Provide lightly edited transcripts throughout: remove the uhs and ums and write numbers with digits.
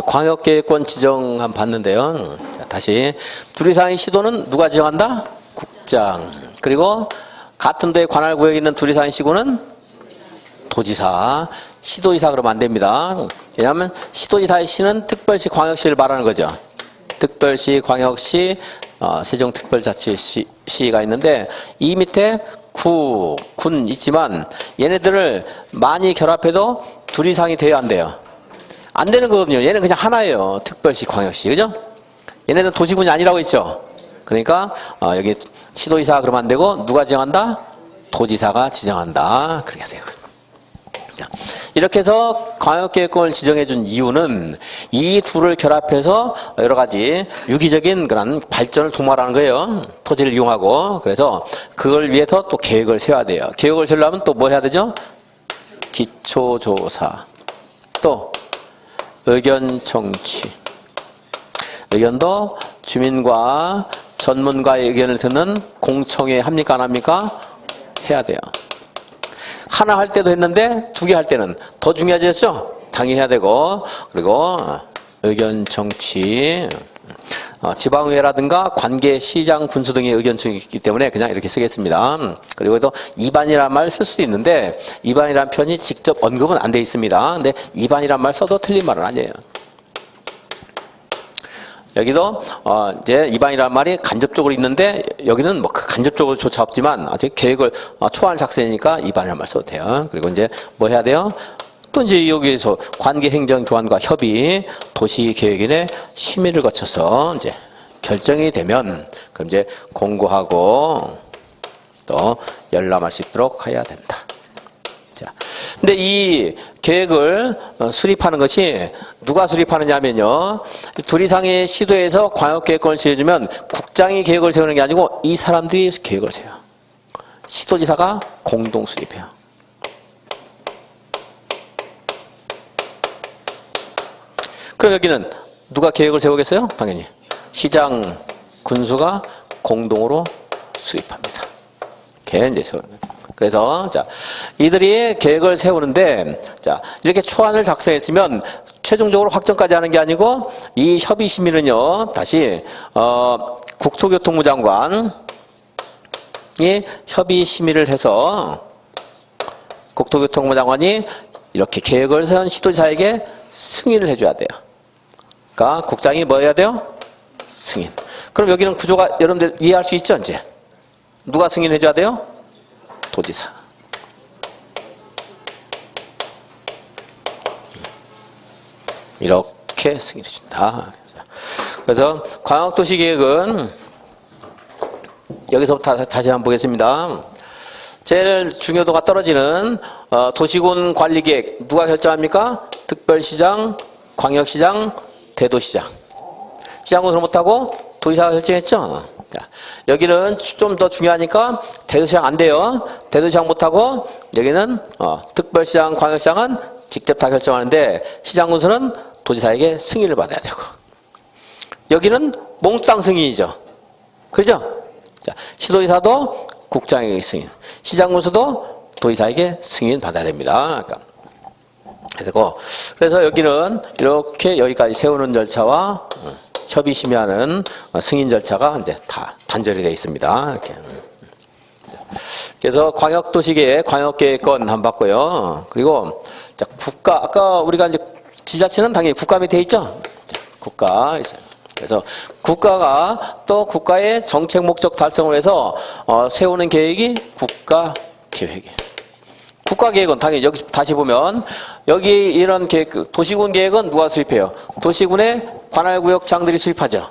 광역계획권 지정 한번 봤는데요. 자, 다시 둘 이상의 시도는 누가 지정한다? 국장. 그리고 같은 도의 관할 구역에 있는 둘 이상의 시군은 도지사. 시도지사 그러면 안 됩니다. 왜냐하면 시도지사의 시는 특별시, 광역시를 말하는 거죠. 특별시, 광역시, 세종특별자치시가 있는데 이 밑에 구, 군 있지만 얘네들을 많이 결합해도 둘 이상이 돼야 안 돼요. 안 되는 거거든요. 얘는 그냥 하나예요. 특별시, 광역시. 그죠? 얘네는 도시군이 아니라고 했죠. 그러니까 여기 시도지사 그러면 안 되고 누가 지정한다? 도지사가 지정한다. 그렇게 돼요. 자, 이렇게 해서 광역계획권을 지정해 준 이유는 이 둘을 결합해서 여러 가지 유기적인 그런 발전을 도모하라는 거예요. 토지를 이용하고. 그래서 그걸 위해서 또 계획을 세워야 돼요. 계획을 세우려면 또 뭘 해야 되죠? 기초조사. 또 의견 청취. 의견도 주민과 전문가의 의견을 듣는 공청회 합니까? 안 합니까? 해야 돼요. 하나 할 때도 했는데 두 개 할 때는 더 중요해졌죠? 당연히 해야 되고. 그리고 의견 청취. 지방의회라든가 관계 시장 군수 등의 의견 청취가 있기 때문에 그냥 이렇게 쓰겠습니다. 그리고 또 입안이라는 말 쓸 수도 있는데 입안이라는 표현이 직접 언급은 안 돼 있습니다. 근데 입안이라는 말 써도 틀린 말은 아니에요. 여기도 이제 입안이라는 말이 간접적으로 있는데 여기는 뭐 그 간접적으로조차 없지만 아직 계획을 초안을 작성하니까 입안이라는 말 써도 돼요. 그리고 이제 뭘 해야 돼요? 또 이제 여기에서 관계행정기관과 협의, 도시계획인의 심의를 거쳐서 이제 결정이 되면 그럼 이제 공고하고 또 열람할 수 있도록 해야 된다. 자, 근데 이 계획을 수립하는 것이 누가 수립하느냐 하면요. 둘 이상의 시도에서 광역계획권을 지어주면 국장이 계획을 세우는 게 아니고 이 사람들이 계획을 세워요. 시도지사가 공동 수립해요. 그럼 여기는 누가 계획을 세우겠어요? 당연히 시장, 군수가 공동으로 수립합니다. 계획을 이제 세우는 거예요. 그래서 자, 이들이 계획을 세우는데 자, 이렇게 초안을 작성했으면 최종적으로 확정까지 하는 게 아니고 이 협의 심의는요. 다시 국토교통부 장관이 협의 심의를 해서 국토교통부 장관이 이렇게 계획을 세운 시도지사에게 승인을 해줘야 돼요. 그러니까 국장이 뭐 해야 돼요? 승인. 그럼 여기는 구조가 여러분들 이해할 수 있죠? 이제 누가 승인해줘야 돼요? 도지사. 이렇게 승인해 준다. 그래서 광역도시계획은 여기서부터 다시 한번 보겠습니다. 제일 중요도가 떨어지는 도시군 관리계획 누가 결정합니까? 특별시장, 광역시장, 대도시장. 시장군수는 못하고 도지사가 결정했죠. 자, 여기는 좀 더 중요하니까 대도시장 안 돼요. 대도시장 못하고 여기는 특별시장, 광역시장은 직접 다 결정하는데 시장군수는 도지사에게 승인을 받아야 되고 여기는 몽땅 승인이죠. 그렇죠? 자, 시도지사도 국장에게 승인, 시장군수도 도지사에게 승인 받아야 됩니다. 그래서 여기는 이렇게 여기까지 세우는 절차와 협의 심의하는 승인 절차가 이제 다 단절이 되어 있습니다. 이렇게. 그래서 광역도시계획, 광역계획권 한번 봤고요. 그리고 자, 국가, 아까 우리가 이제 지자체는 당연히 국가 밑에 있죠. 자, 국가 있어요. 그래서 국가가 또 국가의 정책 목적 달성을 위해서 세우는 계획이 국가계획이에요. 국가계획은 당연히 여기 다시 보면 여기 이런 계획, 도시군 계획은 누가 수립해요? 도시군의 관할구역장들이 수립하죠.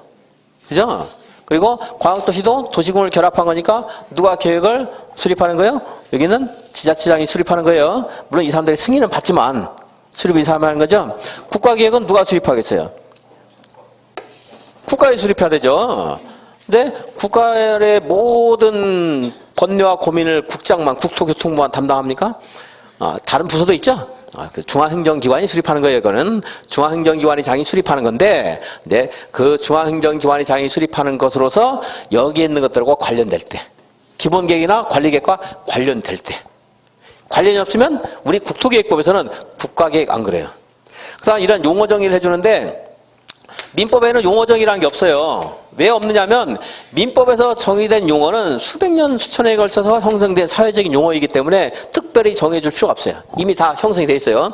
그죠? 그리고 광역도시도 도시군을 결합한 거니까 누가 계획을 수립하는 거예요? 여기는 지자체장이 수립하는 거예요. 물론 이 사람들이 승인은 받지만 수립을 이 사람이 하는 거죠. 국가계획은 누가 수립하겠어요? 국가에 수립해야 되죠. 근데 국가의 모든 번뇌와 고민을 국장만, 국토교통부만 담당합니까? 다른 부서도 있죠. 그 중앙행정기관이 수립하는 거예요. 이거는 중앙행정기관이 장이 수립하는 건데, 네, 그 중앙행정기관이 장이 수립하는 것으로서 여기에 있는 것들과 관련될 때, 기본계획이나 관리계획과 관련될 때, 관련이 없으면 우리 국토계획법에서는 국가계획 안 그래요. 그래서 이런 용어 정의를 해주는데 민법에는 용어 정의라는 게 없어요. 왜 없느냐면 민법에서 정의된 용어는 수백 년 수천 년에 걸쳐서 형성된 사회적인 용어이기 때문에 특별히 정해줄 필요가 없어요. 이미 다 형성이 돼 있어요.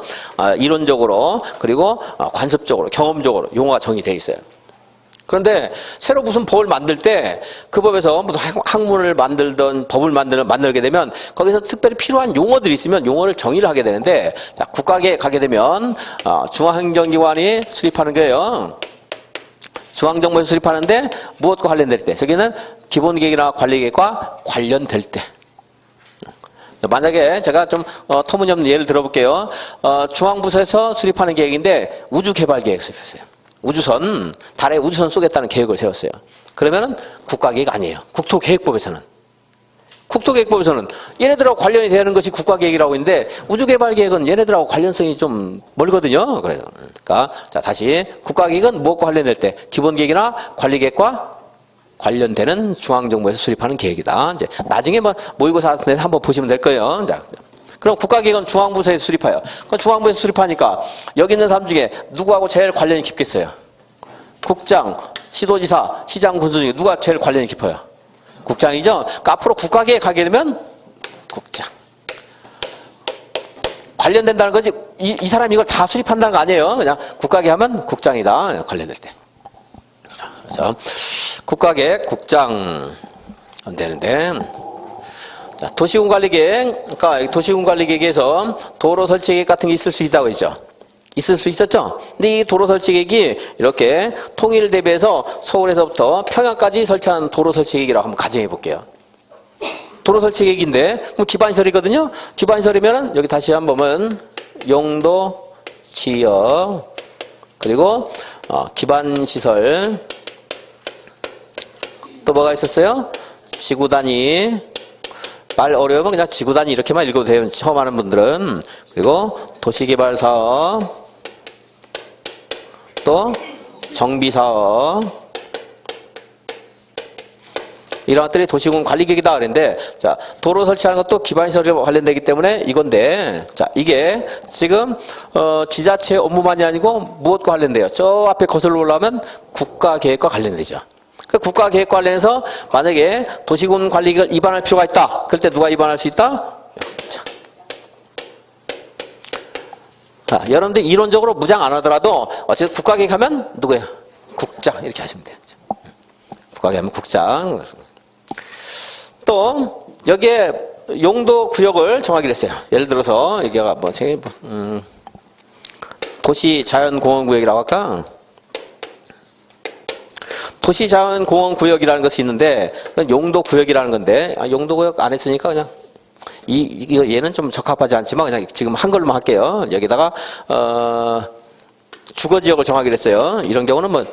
이론적으로 그리고 관습적으로 경험적으로 용어가 정의돼 있어요. 그런데 새로 무슨 법을 만들 때 그 법에서 무슨 학문을 만들던 법을 만들게 되면 거기서 특별히 필요한 용어들이 있으면 용어를 정의를 하게 되는데, 자, 국가계에 가게 되면 중앙행정기관이 수립하는 거예요. 중앙정부에서 수립하는데 무엇과 관련될 때, 저기는 기본계획이나 관리계획과 관련될 때. 만약에 제가 좀 터무니없는 예를 들어볼게요. 중앙부에서 수립하는 계획인데 우주개발계획 수립했어요. 우주선, 달에 우주선 쏘겠다는 계획을 세웠어요. 그러면은 국가계획 아니에요. 국토계획법에서는. 국토계획법에서는 얘네들하고 관련이 되는 것이 국가계획이라고 있는데 우주개발계획은 얘네들하고 관련성이 좀 멀거든요. 그러니까 자, 다시 국가계획은 무엇과 관련될 때? 기본계획이나 관리계획과 관련되는 중앙정부에서 수립하는 계획이다. 이제 나중에 뭐 모의고사 같은 데서 한번 보시면 될 거예요. 자, 그럼 국가계획은 중앙부에서 수립해요. 그럼 중앙부에서 수립하니까 여기 있는 사람 중에 누구하고 제일 관련이 깊겠어요? 국장, 시도지사, 시장, 군수 중에 누가 제일 관련이 깊어요? 국장이죠? 그러니까 앞으로 국가계획 가게 되면 국장. 관련된다는 거지, 이 사람이 이걸 다 수립한다는 거 아니에요. 그냥 국가계획 하면 국장이다. 관련될 때. 그래서 국가계획, 국장 안 되는데. 자, 도시군관리계획, 그러니까 도시군관리계획에서 도로 설치계획 같은 게 있을 수 있다고 했죠. 있을 수 있었죠. 근데 이 도로 설치계획이 이렇게 통일 대비해서 서울에서부터 평양까지 설치하는 도로 설치계획이라고 한번 가정해 볼게요. 도로 설치계획인데 그럼 기반시설이거든요. 기반시설이면은 여기 다시 한번 보면 용도, 지역, 그리고 기반시설, 또 뭐가 있었어요? 지구단위. 말 어려우면 그냥 지구단위 이렇게만 읽어도 돼요. 처음 하는 분들은. 그리고 도시개발사업, 또 정비사업, 이런 것들이 도시군 관리계획이다 그랬는데, 자, 도로 설치하는 것도 기반시설과 관련되기 때문에 이건데, 자, 이게 지금 지자체 업무만이 아니고 무엇과 관련돼요? 저 앞에 거슬러 올라오면 국가계획과 관련되죠. 그 국가계획 관련해서 만약에 도시군 관리계획을 위반할 필요가 있다. 그럴 때 누가 위반할 수 있다? 자, 여러분들 이론적으로 무장 안 하더라도 어쨌든 국가계획 하면 누구예요? 국장 이렇게 하시면 돼요. 국가계획 하면 국장. 또 여기에 용도 구역을 정하기로 했어요. 예를 들어서 여기가 뭐 도시자연공원구역이라고 할까? 도시자연공원구역이라는 것이 있는데 용도구역이라는 건데 용도구역 안 했으니까 그냥 얘는 좀 적합하지 않지만 그냥 지금 한글로만 할게요. 여기다가 주거지역을 정하기로 했어요. 이런 경우는 뭐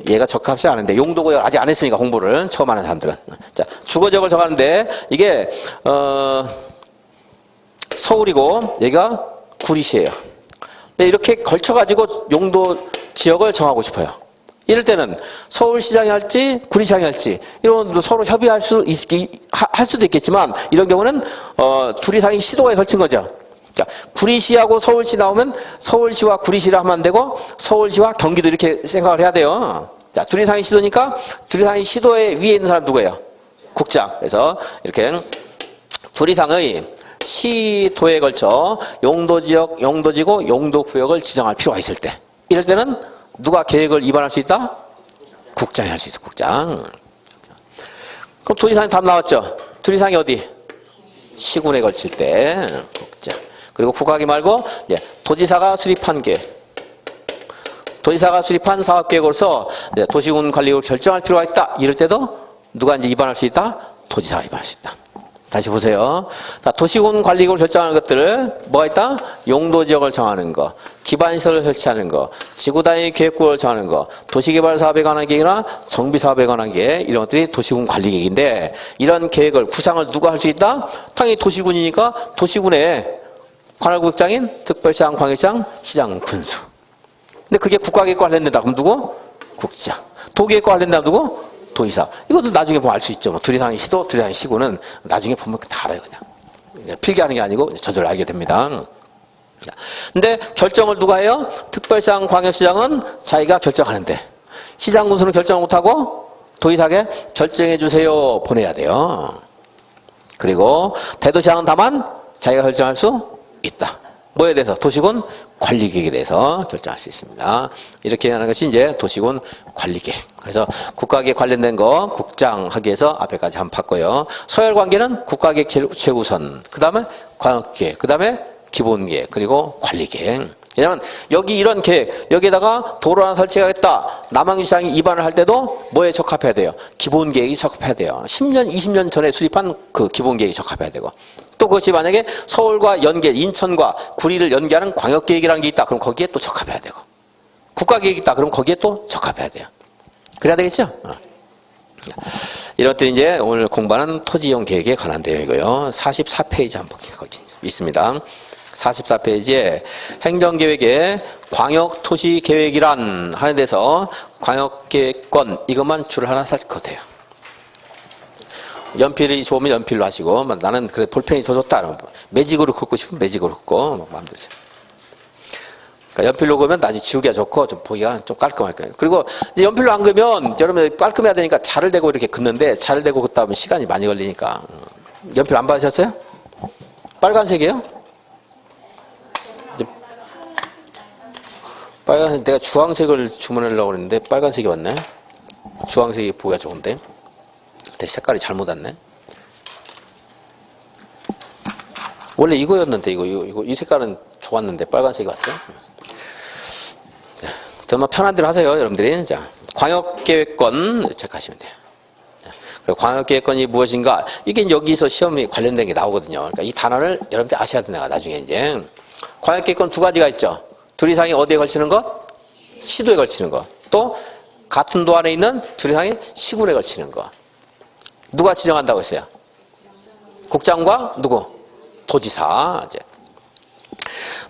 얘가 적합하지 않은데 용도구역 아직 안 했으니까 공부를 처음 하는 사람들은. 자, 주거지역을 정하는데 이게 서울이고 얘가 구리시예요. 근데 이렇게 걸쳐가지고 용도 지역을 정하고 싶어요. 이럴 때는 서울시장이 할지 구리시장이 할지 이런 서로 협의할 할 수도 있겠지만 이런 경우는 둘 이상이 시도에 걸친 거죠. 자, 구리시하고 서울시 나오면 서울시와 구리시를 하면 안 되고 서울시와 경기도 이렇게 생각을 해야 돼요. 자, 둘 이상이 시도니까 둘 이상이 시도에 위에 있는 사람 누구예요? 국장. 그래서 이렇게 둘 이상의 시도에 걸쳐 용도지역, 용도지구, 용도구역을 지정할 필요가 있을 때 이럴 때는 누가 계획을 위반할 수 있다? 국장이 할 수 있어, 국장. 그럼 둘 이상이 답 나왔죠? 둘 이상이 어디? 시군에 걸칠 때 국장. 그리고 국가계획 말고 도지사가 수립한 계획. 도지사가 수립한 사업계획으로서 도시군 관리를 결정할 필요가 있다. 이럴 때도 누가 이제 위반할 수 있다? 도지사가 위반할 수 있다. 다시 보세요. 자, 도시군 관리계획을 결정하는 것들을 뭐가 있다? 용도지역을 정하는 거, 기반시설을 설치하는 거, 지구단위 계획구를 정하는 거, 도시개발사업에 관한 계획이나 정비사업에 관한 계획, 이런 것들이 도시군 관리계획인데 이런 계획을 구상을 누가 할 수 있다? 당연히 도시군이니까 도시군의 관할구역장인 특별시장, 광역시장, 시장, 군수. 근데 그게 국가계획과 관련된다. 그럼 누구? 국장. 도계획과 관련된다. 누구? 도지사. 이것도 나중에 보면 알 수 있죠. 둘 이상의 시도, 둘 이상의 시구는 나중에 보면 다 알아요, 그냥. 필기하는 게 아니고 저절로 알게 됩니다. 근데 결정을 누가 해요? 특별시장, 광역시장은 자기가 결정하는데 시장 군수는 결정을 못하고 도의사에게 결정해 주세요 보내야 돼요. 그리고 대도시장은 다만 자기가 결정할 수 있다. 뭐에 대해서? 도시군 관리계획에 대해서 결정할 수 있습니다. 이렇게 하는 것이 이제 도시군 관리계획. 그래서 국가계획 관련된 거 국장 하기 위해서 앞에까지 한번 봤고요. 서열관계는 국가계획 최우선, 그 다음에 광역계획, 그 다음에 기본계획, 그리고 관리계획. 왜냐면 여기 이런 계획, 여기에다가 도로 하나 설치하겠다. 남항시장이 입안을 할 때도 뭐에 적합해야 돼요? 기본계획이 적합해야 돼요. 10년, 20년 전에 수립한 그 기본계획이 적합해야 되고. 또 그것이 만약에 서울과 연계, 인천과 구리를 연계하는 광역계획이라는 게 있다. 그럼 거기에 또 적합해야 되고. 국가계획이 있다. 그럼 거기에 또 적합해야 돼요. 그래야 되겠죠? 이런 것들이 이제 오늘 공부하는 토지이용 계획에 관한 내용이고요. 44페이지 한번 거기 있습니다. 44페이지에 행정계획에 광역토시계획이란 하는 데서 광역계획권 이것만 줄 하나 살것 돼요. 연필이 좋으면 연필로 하시고 나는 그래 볼펜이 더 좋다. 매직으로 긋고 싶으면 매직으로 긋고 마음대로 하세요. 그러니까 연필로 그으면 나중에 지우기가 좋고 좀 보기가 좀 깔끔할 거예요. 그리고 이제 연필로 안 그으면 여러분 깔끔해야 되니까 자를 대고 이렇게 긋는데 자를 대고 긋다 보면 시간이 많이 걸리니까 연필 안 받으셨어요? 빨간색이에요? 빨간색 내가 주황색을 주문하려고 했는데 빨간색이 왔네. 주황색이 보기가 좋은데 근데 색깔이 잘못 왔네. 원래 이거였는데 이 색깔은 좋았는데 빨간색이 왔어요. 정말 편한 대로 하세요, 여러분들이. 자, 광역계획권 체크하시면 돼요. 그리고 광역계획권이 무엇인가? 이게 여기서 시험이 관련된 게 나오거든요. 그러니까 이 단어를 여러분들이 아셔야 된다. 나중에 이제 광역계획권 두 가지가 있죠. 둘 이상이 어디에 걸치는 것? 시도에 걸치는 것. 또 같은 도 안에 있는 둘 이상이 시군에 걸치는 것. 누가 지정한다고 했어요? 국장과 누구? 도지사. 이제.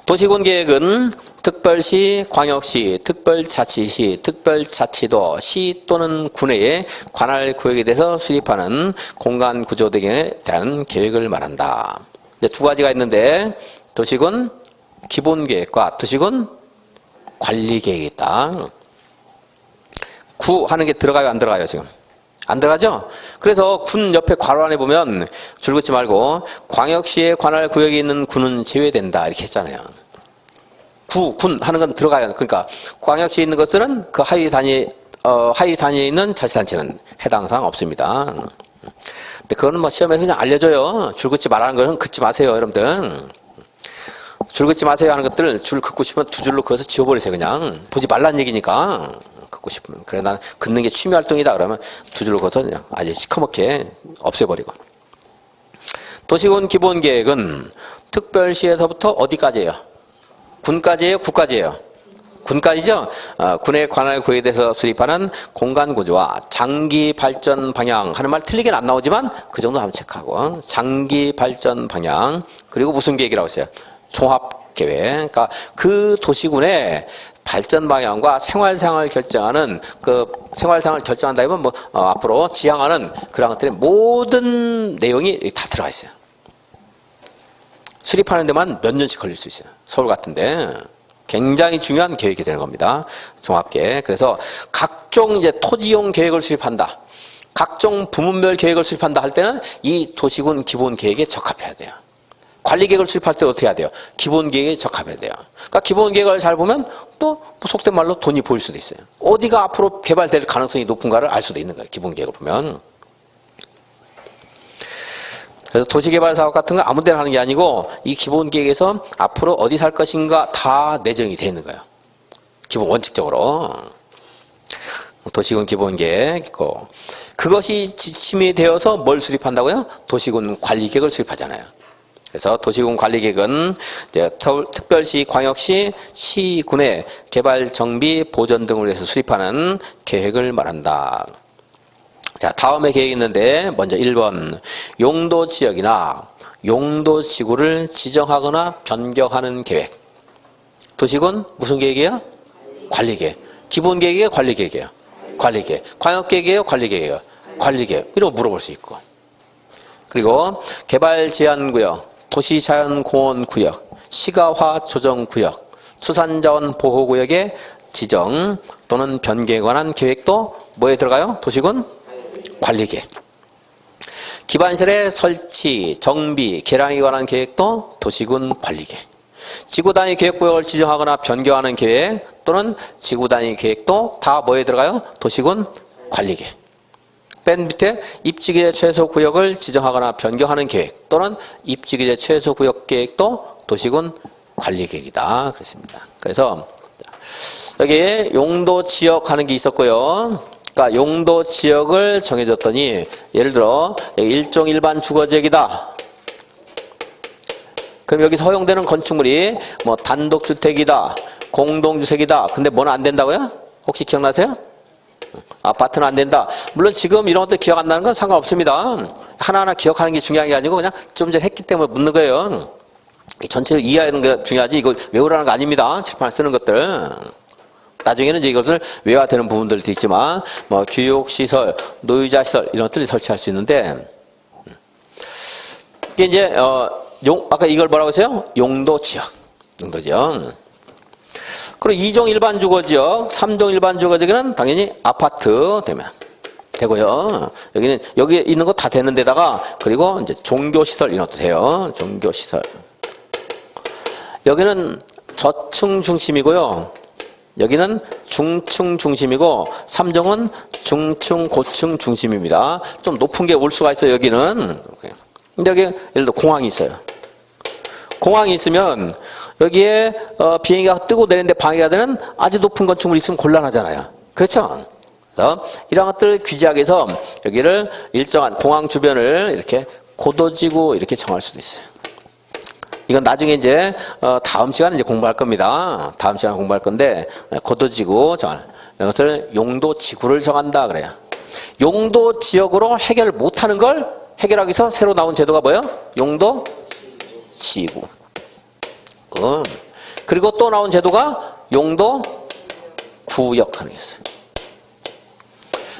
도시군 계획은 특별시, 광역시, 특별자치시, 특별자치도, 시 또는 군의 관할 구역에 대해서 수립하는 공간 구조 등에 대한 계획을 말한다. 두 가지가 있는데 도시군 기본계획과 도시군 관리계획이 있다. 구 하는 게 들어가요, 안 들어가요, 지금? 안 들어가죠? 그래서 군 옆에 괄호 안에 보면 줄 긋지 말고 광역시의 관할 구역에 있는 군은 제외된다 이렇게 했잖아요. 군 하는 건 들어가요. 그러니까 광역시에 있는 것은 그 하위 단위에 있는 자치단체는 해당 사항 없습니다. 근데 그거는 뭐 시험에서 그냥 알려줘요. 줄 긋지 말라는 것은 긋지 마세요, 여러분들. 줄 긋지 마세요 하는 것들 줄 긋고 싶으면 두 줄로 그어서 지워버리세요. 그냥 보지 말란 얘기니까. 긋고 싶으면 그래 난 긋는 게 취미 활동이다 그러면 두 줄로 그어서 그냥 아주 시커멓게 없애버리고. 도시군 기본계획은 특별시에서부터 어디까지예요? 군까지예요? 국까지예요? 군까지죠? 군의 관할 구역에 대해서 수립하는 공간구조와 장기 발전 방향 하는 말 틀리게는 안 나오지만 그 정도 한번 체크하고 장기 발전 방향 그리고 무슨 계획이라고 했어요? 종합계획. 그러니까 그 도시군의 발전 방향과 생활상을 결정하는 그 생활상을 결정한다면 뭐 앞으로 지향하는 그런 것들의 모든 내용이 다 들어가 있어요. 수립하는 데만 몇 년씩 걸릴 수 있어요. 서울 같은데 굉장히 중요한 계획이 되는 겁니다. 종합계획. 그래서 각종 이제 토지용 계획을 수립한다. 각종 부문별 계획을 수립한다 할 때는 이 도시군 기본 계획에 적합해야 돼요. 관리 계획을 수립할 때 어떻게 해야 돼요? 기본 계획에 적합해야 돼요. 그러니까 기본 계획을 잘 보면 또 속된 말로 돈이 보일 수도 있어요. 어디가 앞으로 개발될 가능성이 높은가를 알 수도 있는 거예요. 기본 계획을 보면. 그래서 도시개발사업 같은 거 아무 데나 하는 게 아니고 이 기본 계획에서 앞으로 어디 살 것인가 다 내정이 되어 있는 거예요. 기본 원칙적으로. 도시군 기본 계획 있고 그것이 지침이 되어서 뭘 수립한다고요? 도시군 관리계획을 수립하잖아요. 그래서 도시군 관리계획은 이제 특별시, 광역시, 시군의 개발, 정비, 보전 등을 위해서 수립하는 계획을 말한다. 자, 다음에 계획이 있는데 먼저 1번 용도 지역이나 용도 지구를 지정하거나 변경하는 계획. 도시군 무슨 계획이에요? 관리계획. 기본 계획이에요? 관리계획이에요? 관리계획. 광역계획이에요? 관리계획이에요? 관리계획. 이런 거 물어볼 수 있고. 그리고 개발 제한구역, 도시자연공원구역. 시가화 조정구역, 수산자원 보호구역의 지정 또는 변경에 관한 계획도 뭐에 들어가요? 도시군 관리계획. 기반시설의 설치, 정비, 개량에 관한 계획도 도시군 관리계획. 지구단위 계획구역을 지정하거나 변경하는 계획 또는 지구단위 계획도 다 뭐에 들어가요? 도시군 관리계획. 맨 밑에 입지기재 최소구역을 지정하거나 변경하는 계획 또는 입지기재 최소구역 계획도 도시군 관리계획이다. 그렇습니다. 그래서 여기 용도 지역 하는 게 있었고요. 그러니까 용도 지역을 정해줬더니 예를 들어 일종 일반 주거지역이다. 그럼 여기서 허용되는 건축물이 뭐 단독주택이다, 공동주택이다. 근데 뭐는 안 된다고요? 혹시 기억나세요? 아파트는 안 된다. 물론 지금 이런 것들 기억 안 나는 건 상관없습니다. 하나하나 기억하는 게 중요한 게 아니고 그냥 좀 전에 했기 때문에 묻는 거예요. 전체를 이해하는 게 중요하지 이거 외우라는 거 아닙니다. 칠판 쓰는 것들. 나중에는 이제 이것을 외워야 되는 부분들도 있지만 뭐 교육시설, 노유자시설 이런 것들이 설치할 수 있는데 이게 이제 아까 이걸 뭐라고 했어요? 용도지역. 용도지역. 그리고 2종 일반 주거지역, 3종 일반 주거지역은 당연히 아파트 되고요. 여기는 여기 있는 거 다 되는 데다가 그리고 이제 종교시설 이런 것도 돼요. 종교시설. 여기는 저층 중심이고요. 여기는 중층 중심이고 3종은 중층, 고층 중심입니다. 좀 높은 게 올 수가 있어요. 여기는. 근데 여기 예를 들어 공항이 있어요. 공항이 있으면 여기에 비행기가 뜨고 내리는데 방해가 되는 아주 높은 건축물이 있으면 곤란하잖아요. 그렇죠? 그래서 이런 것들을 규제하기 위해서 여기를 일정한 공항 주변을 이렇게 고도지구 이렇게 정할 수도 있어요. 이건 나중에 이제 다음 시간에 이제 공부할 겁니다. 다음 시간에 공부할 건데 고도지구 정할 이런 것을 용도지구를 정한다 그래요. 용도지역으로 해결 못하는 걸 해결하기 위해서 새로 나온 제도가 뭐예요? 용도지구. 그리고 또 나온 제도가 용도구역 하는 게 있어요.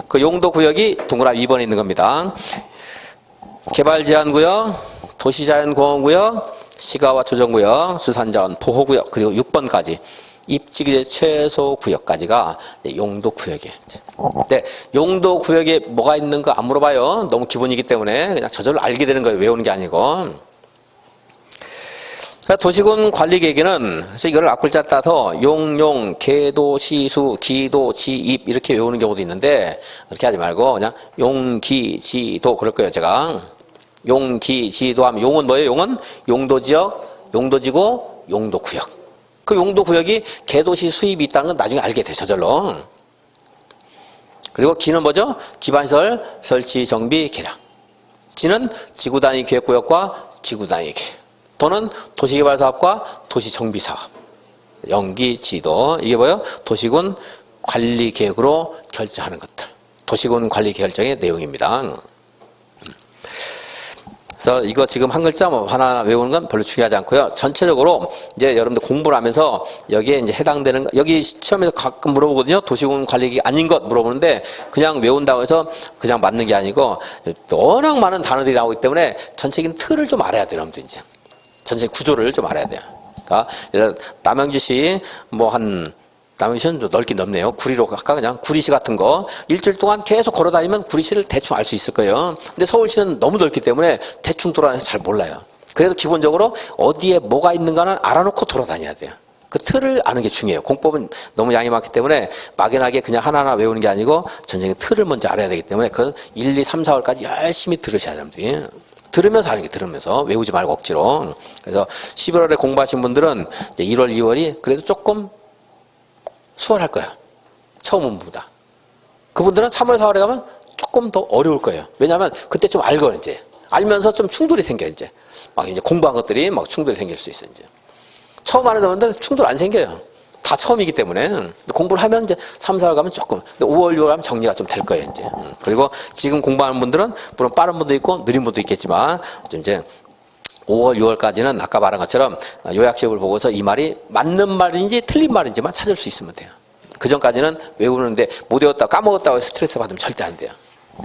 그 용도구역이 동그라미 2번에 있는 겁니다. 개발제한구역, 도시자연공원구역, 시가화 조정구역, 수산자원 보호구역, 그리고 6번까지 입지기재 최소구역까지가 용도구역이에요. 근데 용도구역에 뭐가 있는 거 안 물어봐요. 너무 기본이기 때문에 그냥 저절로 알게 되는 거예요. 외우는 게 아니고. 도시군 관리계획에는 그래서 이걸 앞글자 따서 용용, 계도, 시수, 기도, 지입 이렇게 외우는 경우도 있는데 그렇게 하지 말고 그냥 용기, 지도 그럴 거예요. 제가 용기, 지도 하면 용은 뭐예요? 용은 용도지역, 용도지구, 용도구역. 그 용도구역이 계도시 수입이 있다는 건 나중에 알게 돼 저절로. 그리고 기는 뭐죠? 기반시설, 설치, 정비, 개량. 지는 지구단위 계획구역과 지구단위 계획. 또는 도시개발사업과 도시정비사업, 연기, 지도. 이게 뭐예요? 도시군 관리계획으로 결정하는 것들. 도시군 관리결정의 내용입니다. 그래서 이거 지금 한 글자 뭐 하나하나 외우는 건 별로 중요하지 않고요. 전체적으로 이제 여러분들 공부를 하면서 여기에 이제 해당되는 여기 시험에서 가끔 물어보거든요. 도시군 관리계획이 아닌 것 물어보는데 그냥 외운다고 해서 그냥 맞는 게 아니고 워낙 많은 단어들이 나오기 때문에 전체적인 틀을 좀 알아야 돼요. 여러분들 이제. 전체 구조를 좀 알아야 돼요. 그러니까 남양주시 남양주시는 좀 넓긴 넓네요. 구리로 갈까 그냥 구리시 같은 거 일주일 동안 계속 걸어 다니면 구리시를 대충 알 수 있을 거예요. 근데 서울시는 너무 넓기 때문에 대충 돌아다녀서 잘 몰라요. 그래도 기본적으로 어디에 뭐가 있는가는 알아놓고 돌아다녀야 돼요. 그 틀을 아는 게 중요해요. 공법은 너무 양이 많기 때문에 막연하게 그냥 하나하나 외우는 게 아니고 전체적인 틀을 먼저 알아야 되기 때문에 그 1, 2, 3, 4월까지 열심히 들으셔야 됩니다. 들으면서 하는 게 들으면서 외우지 말고 억지로. 그래서 11월에 공부하신 분들은 이제 1월, 2월이 그래도 조금 수월할 거예요. 처음 공부보다. 그분들은 3월, 4월에 가면 조금 더 어려울 거예요. 왜냐하면 그때 좀 알거든요. 이제 알면서 좀 충돌이 생겨 이제 막 이제 공부한 것들이 막 충돌이 생길 수 있어 이제. 처음 하는 분들 충돌 안 생겨요. 다 처음이기 때문에 공부를 하면 이제 3, 4월 가면 조금 5월, 6월 가면 정리가 좀 될 거예요 이제. 그리고 지금 공부하는 분들은 물론 빠른 분도 있고 느린 분도 있겠지만 좀 이제 5월, 6월까지는 아까 말한 것처럼 요약식을 보고서 이 말이 맞는 말인지 틀린 말인지만 찾을 수 있으면 돼요. 그 전까지는 외우는데 못 외웠다 까먹었다고 해서 스트레스 받으면 절대 안 돼요.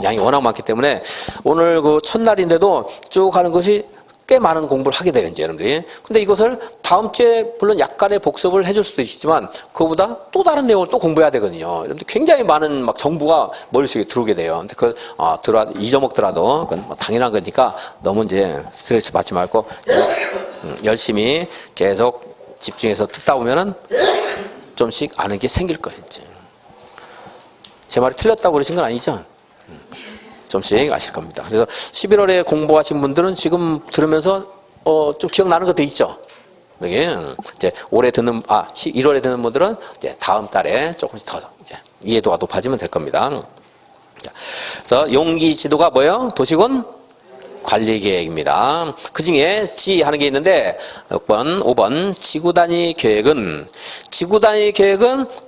양이 워낙 많기 때문에 오늘 그 첫날인데도 쭉 하는 것이 꽤 많은 공부를 하게 돼요, 이제 여러분들이. 근데 이것을 다음 주에 물론 약간의 복습을 해줄 수도 있지만 그거보다 또 다른 내용을 또 공부해야 되거든요. 여러분들 굉장히 많은 막 정보가 머릿속에 들어오게 돼요. 근데 그걸 잊어먹더라도 그건 뭐 당연한 거니까 너무 이제 스트레스 받지 말고 열심히 계속 집중해서 듣다 보면은 좀씩 아는 게 생길 거예요, 이제. 제 말이 틀렸다고 그러신 건 아니죠? 좀씩 아실 겁니다. 그래서 11월에 공부하신 분들은 지금 들으면서 좀 기억나는 것도 있죠. 여기 이제 올해 듣는 1월에 듣는 분들은 이제 다음 달에 조금씩 더 이제 이해도가 높아지면 될 겁니다. 자, 그래서 용기 지도가 뭐예요? 도시군 관리 계획입니다. 그 중에 지 하는 게 있는데 5번 지구 단위 계획은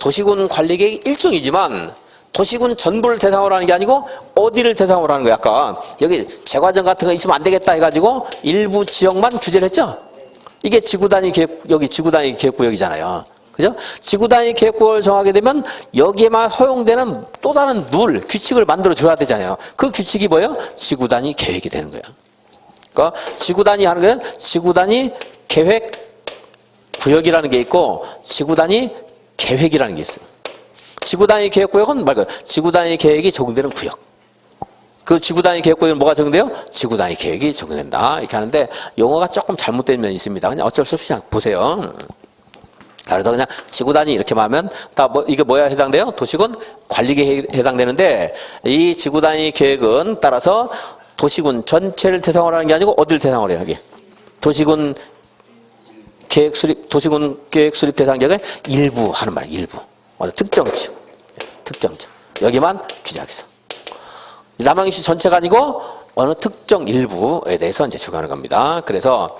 도시군 관리 계획 일종이지만 도시군 전부를 대상으로 하는 게 아니고 어디를 대상으로 하는 거야. 아까 여기 재과정 같은 거 있으면 안 되겠다 해가지고 일부 지역만 규제를 했죠. 이게 지구단위 계획, 여기 지구단위 계획구역이잖아요. 그죠? 지구단위 계획구역을 정하게 되면 여기에만 허용되는 또 다른 룰, 규칙을 만들어 줘야 되잖아요. 그 규칙이 뭐예요? 지구단위 계획이 되는 거예요. 그러니까 지구단위 하는 건 지구단위 계획 구역이라는 게 있고 지구단위 계획이라는 게 있어요. 지구단위 계획구역은 말 그대로 지구단위 계획이 적용되는 구역. 그 지구단위 계획구역은 뭐가 적용돼요? 지구단위 계획이 적용된다. 이렇게 하는데 용어가 조금 잘못된 면이 있습니다. 그냥 어쩔 수 없이 그냥 보세요. 그래서 그냥 지구단위 이렇게 하면 다 이게 뭐야 해당돼요? 도시군 관리 계획에 해당되는데 이 지구단위 계획은 따라서 도시군 전체를 대상으로 하는 게 아니고 어디를 대상으로 해요? 여기 도시군 계획 수립 대상 지역의 일부 하는 말이에요. 일부. 특정 지역. 여기만 규제하겠어. 남양시 전체가 아니고 어느 특정 일부에 대해서 이제 적용하는 겁니다. 그래서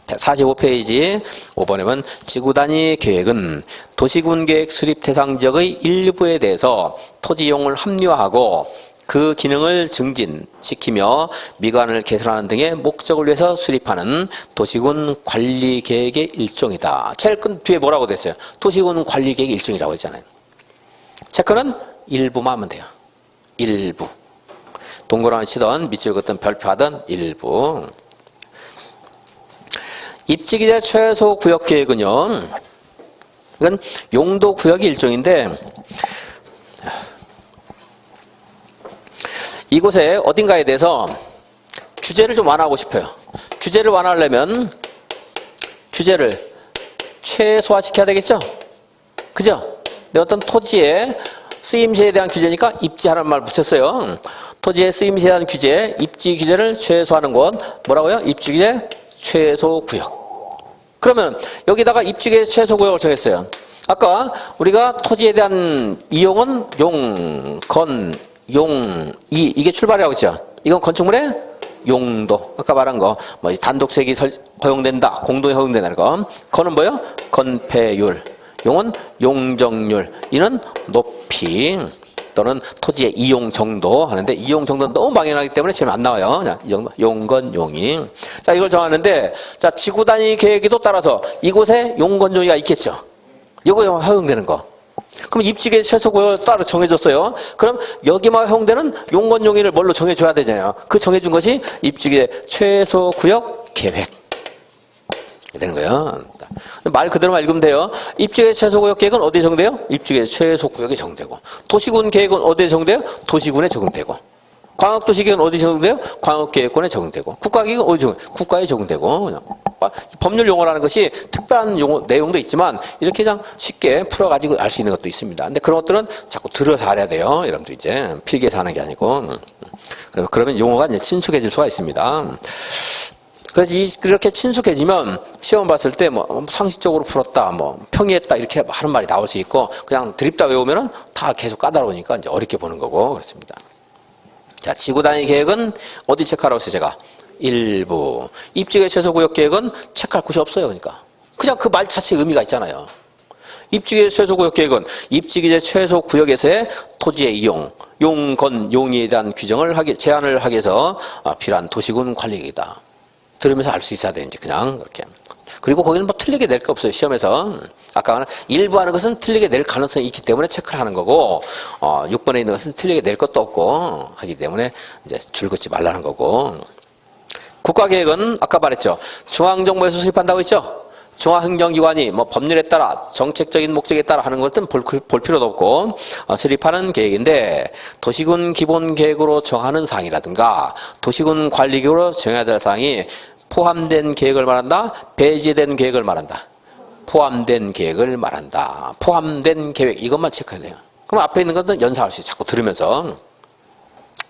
45페이지 5번에 보면 지구단위 계획은 도시군 계획 수립 대상 지역의 일부에 대해서 토지 이용을 합리화하고 그 기능을 증진시키며 미관을 개선하는 등의 목적을 위해서 수립하는 도시군 관리 계획의 일종이다. 제일 큰 뒤에 뭐라고 됐어요? 도시군 관리 계획의 일종이라고 했잖아요. 체크는 일부만 하면 돼요. 일부. 동그라미 치던 밑줄 긋던 별표 하던 일부. 입지기재 최소 구역 계획은요. 이건 용도 구역이 일종인데 이곳에 어딘가에 대해서 규제를 좀 완화하고 싶어요. 규제를 완화하려면 규제를 최소화시켜야 되겠죠? 그죠? 어떤 토지의 쓰임시에 대한 규제니까 입지하라는 말 붙였어요. 토지의 쓰임시에 대한 규제, 입지 규제를 최소화하는 건 뭐라고요? 입지 규제 최소 구역. 그러면 여기다가 입지 규제 최소 구역을 정했어요. 아까 우리가 토지에 대한 이용은 용, 건, 용, 이게 출발이라고 했죠. 이건 건축물의 용도. 아까 말한 거, 뭐 단독색이 허용된다, 공동이 허용된다는 거. 건은 뭐예요? 건폐율. 용은 용적률. 이는 높이 또는 토지의 이용 정도 하는데 이용 정도는 너무 막연하기 때문에 지금 안 나와요. 그냥 이 정도 용건 용이. 자, 이걸 정하는데 자, 지구 단위 계획에도 따라서 이곳에 용건 용이가 있겠죠. 이거 허용되는 거. 그럼 입지계 최소 구역을 따로 정해줬어요. 그럼 여기만 허용되는 용건 용의를 뭘로 정해줘야 되잖아요. 그 정해준 것이 입지계 최소 구역 계획. 되는 거예요. 말 그대로만 읽으면 돼요. 입지계 최소 구역 계획은 어디에 적용돼요? 입지계 최소 구역에 적용되고. 도시군 계획은 어디에 적용돼요? 도시군에 적용되고. 광역도시 계획은 어디에 적용돼요? 광역계획권에 적용되고. 국가계획은 어디 적용? 국가에 적용되고. 그냥. 법률 용어라는 것이 특별한 용어, 내용도 있지만 이렇게 그냥 쉽게 풀어가지고 알 수 있는 것도 있습니다. 근데 그런 것들은 자꾸 들어서 알아야 돼요. 여러분들 이제 필기해서 하는 게 아니고. 그러면 용어가 이제 친숙해질 수가 있습니다. 그래서 그렇게 친숙해지면 시험 봤을 때 뭐 상식적으로 풀었다, 뭐 평이했다 이렇게 하는 말이 나올 수 있고 그냥 드립다 외우면은 다 계속 까다로우니까 이제 어렵게 보는 거고 그렇습니다. 자, 지구 단위 계획은 어디 체크하라고 했어요, 제가? 일부. 입지계 최소 구역 계획은 체크할 곳이 없어요, 그러니까. 그냥 그 말 자체에 의미가 있잖아요. 입지계 최소 구역 계획은 입지계 최소 구역에서의 토지의 이용, 용, 건, 용의에 대한 규정을 제한을 하기 위해서 필요한 도시군 관리 계획이다. 들으면서 알 수 있어야 돼, 이제 그냥 그렇게. 그리고 거기는 뭐 틀리게 낼 거 없어요, 시험에서. 아까 일부 하는 것은 틀리게 낼 가능성이 있기 때문에 체크를 하는 거고, 6번에 있는 것은 틀리게 낼 것도 없고 하기 때문에 이제 줄 긋지 말라는 거고. 국가계획은 아까 말했죠. 중앙정부에서 수립한다고 했죠. 중앙행정기관이 뭐 법률에 따라 정책적인 목적에 따라 하는 것은 볼 필요도 없고 수립하는 계획인데 도시군 기본계획으로 정하는 사항이라든가 도시군 관리계획으로 정해야 될 사항이 포함된 계획을 말한다. 배제된 계획을 말한다. 포함된 계획을 말한다. 포함된 계획 이것만 체크해야 돼요. 그럼 앞에 있는 것은 연상할 수 있어요. 자꾸 들으면서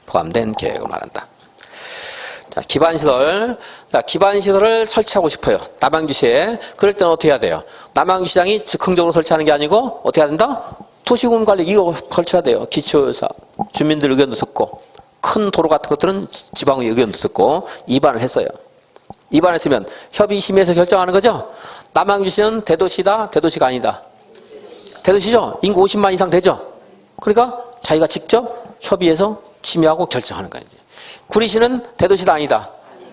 포함된 계획을 말한다. 자, 기반시설. 자, 기반시설을 설치하고 싶어요. 남양주시에. 그럴 때는 어떻게 해야 돼요? 남양주시장이 즉흥적으로 설치하는 게 아니고 어떻게 해야 된다? 도시군 관리 이거 걸쳐야 돼요. 기초사, 주민들 의견도 듣고 큰 도로 같은 것들은 지방의 의견도 듣고 입안을 했어요. 입안했으면 협의심의에서 결정하는 거죠. 남양주시는 대도시다, 대도시가 아니다. 대도시죠. 인구 50만 이상 되죠. 그러니까 자기가 직접 협의해서 심의하고 결정하는 거예요. 구리시는 대도시다 아니다.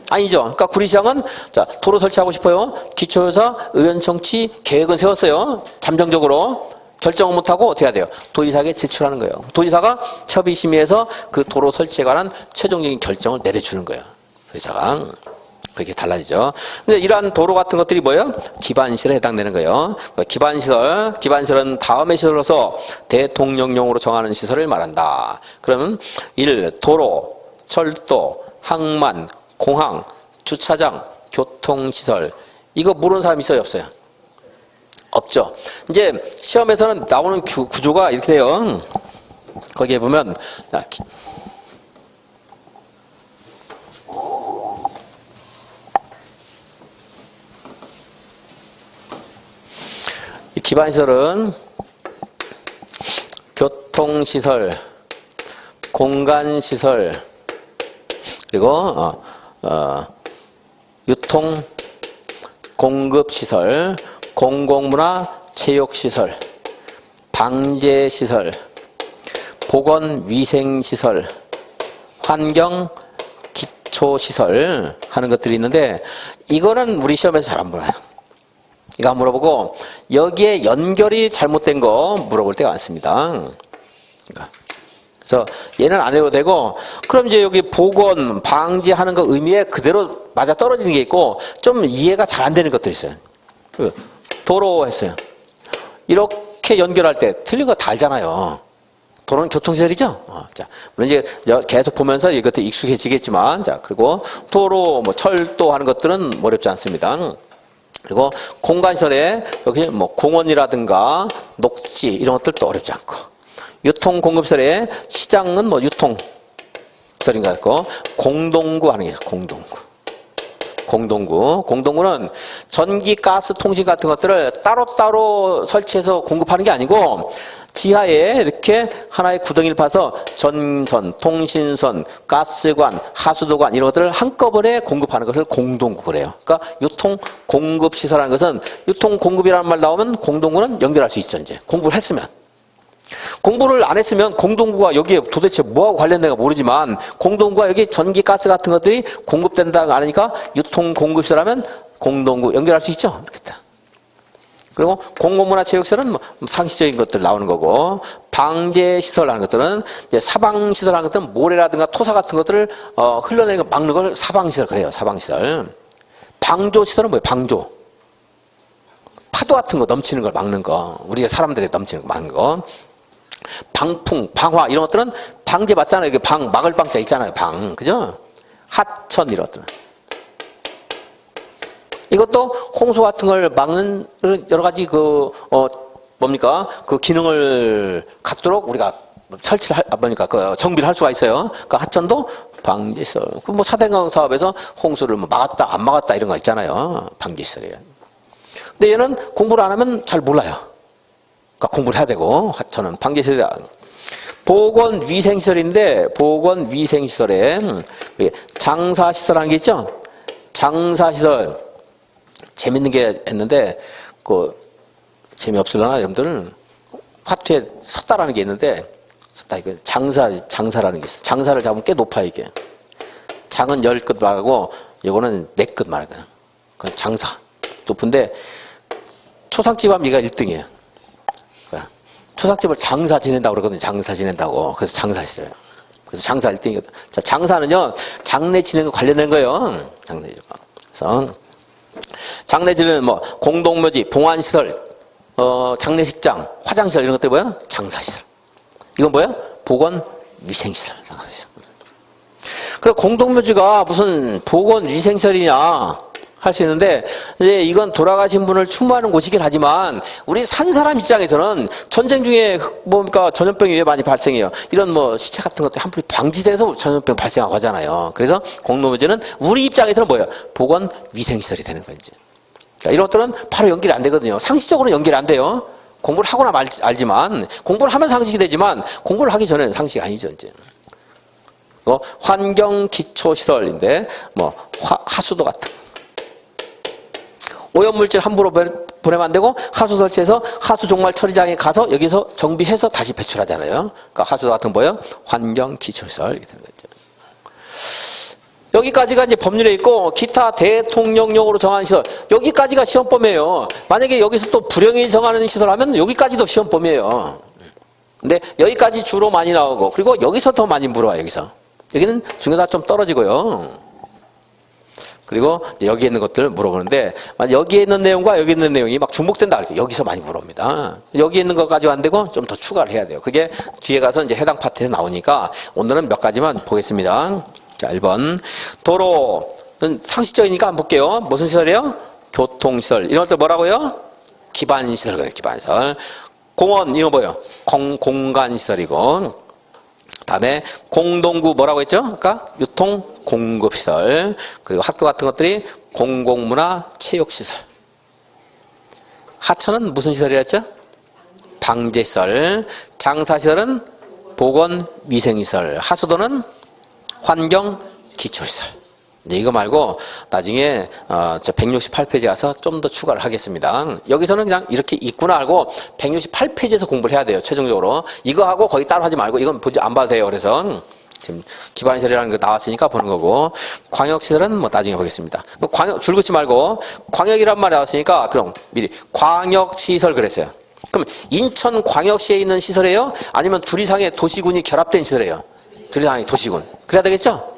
아니죠. 그러니까 구리시장은 자, 도로 설치하고 싶어요. 기초조사, 의원청취 계획은 세웠어요. 잠정적으로. 결정을 못하고 어떻게 해야 돼요? 도지사에게 제출하는 거예요. 도지사가 협의심의에서 그 도로 설치에 관한 최종적인 결정을 내려주는 거예요. 도지사가. 그렇게 달라지죠. 근데 이러한 도로 같은 것들이 뭐예요? 기반시설에 해당되는 거예요. 기반시설은 다음의 시설로서 대통령령으로 정하는 시설을 말한다. 그러면 1. 도로, 철도, 항만, 공항, 주차장, 교통시설. 이거 모르는 사람 있어요? 없어요? 없죠. 이제 시험에서는 나오는 구조가 이렇게 돼요. 거기에 보면 기반시설은 교통시설, 공간시설, 그리고 유통, 공급시설, 공공문화, 체육시설, 방제시설, 보건위생시설, 환경, 기초시설 하는 것들이 있는데 이거는 우리 시험에서 잘 안 물어요. 이거 안 물어보고 여기에 연결이 잘못된 거 물어볼 때가 많습니다. 그래서 얘는 안 해도 되고 그럼 이제 여기 보건, 방지하는 거 의미에 그대로 맞아 떨어지는 게 있고 좀 이해가 잘 안 되는 것들이 있어요. 도로 했어요. 이렇게 연결할 때 틀린 거 다 알잖아요. 도로는 교통시설이죠. 자, 물론 이제 계속 보면서 이것도 익숙해지겠지만, 자, 그리고 도로, 뭐 철도 하는 것들은 어렵지 않습니다. 그리고 공간시설에 여기 뭐 공원이라든가 녹지 이런 것들도 어렵지 않고, 유통 공급시설에 시장은 뭐 유통 시설인 것 같고, 공동구 하는 게 공동구. 공동구는 전기, 가스, 통신 같은 것들을 따로따로 설치해서 공급하는 게 아니고 지하에 이렇게 하나의 구덩이를 파서 전선, 통신선, 가스관, 하수도관 이런 것들을 한꺼번에 공급하는 것을 공동구 그래요. 그러니까 유통 공급 시설하는 것은 유통 공급이라는 말 나오면 공동구는 연결할 수 있죠. 이제 공부를 했으면. 공부를 안 했으면 공동구가 여기에 도대체 뭐하고 관련된가 모르지만 공동구가 여기 전기, 가스 같은 것들이 공급된다는 거 아니까 유통 공급시설하면 공동구 연결할 수 있죠. 그렇겠다. 그리고 공공문화체육시설은 뭐 상시적인 것들 나오는 거고 방제시설 하는 것들은 이제 사방시설 하는 것들은 모래라든가 토사 같은 것들을 흘러내는 거 막는 걸 사방시설 그래요. 사방시설. 방조시설은 뭐예요? 방조. 파도 같은 거 넘치는 걸 막는 거. 우리가 사람들이 넘치는 거 막는 거. 방풍, 방화 이런 것들은 방제 맞잖아요. 이게 막을 방자 있잖아요. 그죠? 하천 이런 것들은. 이것도 홍수 같은 걸 막는 여러 가지 그 기능을 갖도록 우리가 정비를 할 수가 있어요. 그 하천도 방제시설. 그 뭐 사대강 사업에서 홍수를 뭐 막았다 안 막았다 이런 거 있잖아요. 방제시설이에요. 근데 얘는 공부를 안 하면 잘 몰라요. 그러니까 공부를 해야 되고 하천은 방제시설이다. 보건위생시설인데 보건위생시설에 장사시설하는 게 있죠. 장사시설 재밌는 게 했는데 재미없으려나 여러분들은 화투에 섰다라는 게 있는데 섰다 이거 장사라는 게 있어. 장사를 잡으면 꽤 높아 이게. 장은 10끝 말하고 이거는 4끝 말하고 그 장사 높은데 초상집 하면 얘가 1등이에요. 초상집을 장사 지낸다고 그러거든요. 장사 지낸다고. 그래서 장사시설이에요. 그래서 장사 1등이거든. 자, 장사는요, 장례 지내는 거 관련된 거예요. 장례 지내는 거. 그래서, 장례 지내는 뭐, 공동묘지, 봉안시설, 장례식장, 화장시설 이런 것들 뭐야? 장사시설. 이건 뭐야? 보건위생시설, 장사시설. 그래, 공동묘지가 무슨 보건위생시설이냐? 할 수 있는데, 이제 이건 돌아가신 분을 추모하는 곳이긴 하지만, 우리 산 사람 입장에서는 전쟁 중에 뭡니까, 전염병이 왜 많이 발생해요? 이런 뭐 시체 같은 것들이 한풀이 방지돼서 전염병 발생하고 하잖아요. 그래서 공동묘지는 우리 입장에서는 뭐예요? 보건위생시설이 되는 거지. 그러니까 이런 것들은 바로 연결이 안 되거든요. 상식적으로는 연결이 안 돼요. 공부를 하거나 알지만, 공부를 하면 상식이 되지만, 공부를 하기 전에는 상식이 아니죠, 이제. 환경기초시설인데, 뭐, 하수도 같은. 오염물질 함부로 보내면 안 되고 하수 설치해서 하수 종말 처리장에 가서 여기서 정비해서 다시 배출하잖아요. 그러니까 하수도 같은 거 뭐예요? 환경기초시설 이렇게 되는 거죠. 여기까지가 이제 법률에 있고 기타 대통령령으로 정한 시설 여기까지가 시험범위예요. 만약에 여기서 또 불행히 정하는 시설 하면 여기까지도 시험범위예요. 근데 여기까지 주로 많이 나오고 그리고 여기서 더 많이 물어와요. 여기는 중요하다 좀 떨어지고요. 그리고 여기에 있는 것들을 물어보는데 여기에 있는 내용과 여기 있는 내용이 막 중복된다 할 때 여기서 많이 물어봅니다. 여기 있는 거 가지고 안 되고 좀 더 추가를 해야 돼요. 그게 뒤에 가서 이제 해당 파트에서 나오니까 오늘은 몇 가지만 보겠습니다. 자, 1번 도로는 상식적이니까 한번 볼게요. 무슨 시설이에요? 교통시설. 이런 것들 뭐라고요? 기반시설 그래요. 기반시설. 공원 이거 뭐예요? 공간시설이고 다음에 공동구 뭐라고 했죠? 그러니까 유통공급시설 그리고 학교 같은 것들이 공공문화 체육시설 하천은 무슨 시설이었죠? 방제시설 장사시설은 보건위생시설 하수도는 환경기초시설 이제 이거 말고 나중에 저 168페이지 가서 좀 더 추가를 하겠습니다. 여기서는 그냥 이렇게 있구나 하고 168페이지에서 공부를 해야 돼요. 최종적으로 이거 하고 거기 따로 하지 말고 이건 보지 안 봐도 돼요. 그래서 지금 기반시설이라는 거 나왔으니까 보는 거고 광역시설은 뭐 나중에 보겠습니다. 줄 긋지 말고 광역이란 말이 나왔으니까 그럼 미리 광역시설 그랬어요. 그럼 인천광역시에 있는 시설이에요? 아니면 둘 이상의 도시군이 결합된 시설이에요? 둘 이상의 도시군 그래야 되겠죠?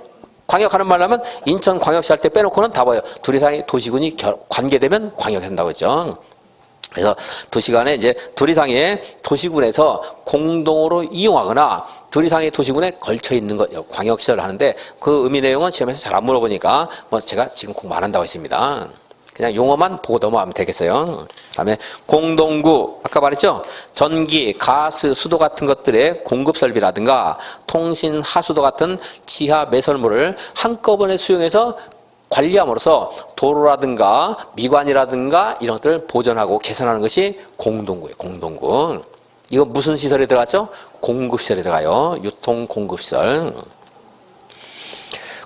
광역하는 말 하면 인천광역시 할 때 빼놓고는 다 뭐예요? 둘 이상의 도시군이 관계되면 광역이 된다고 했죠. 그래서 도시간에 이제 둘 이상의 도시군에서 공동으로 이용하거나 둘 이상의 도시군에 걸쳐 있는 것 광역시설을 하는데 그 의미 내용은 시험에서 잘 안 물어보니까 뭐 제가 지금 공부 안 한다고 했습니다. 그냥 용어만 보고 넘어가면 되겠어요. 다음에 공동구 아까 말했죠. 전기, 가스, 수도 같은 것들의 공급 설비라든가 통신, 하수도 같은 지하 매설물을 한꺼번에 수용해서 관리함으로써 도로라든가 미관이라든가 이런 것들을 보존하고 개선하는 것이 공동구예요. 공동구. 이거 무슨 시설에 들어갔죠? 공급시설에 들어가요. 유통공급시설.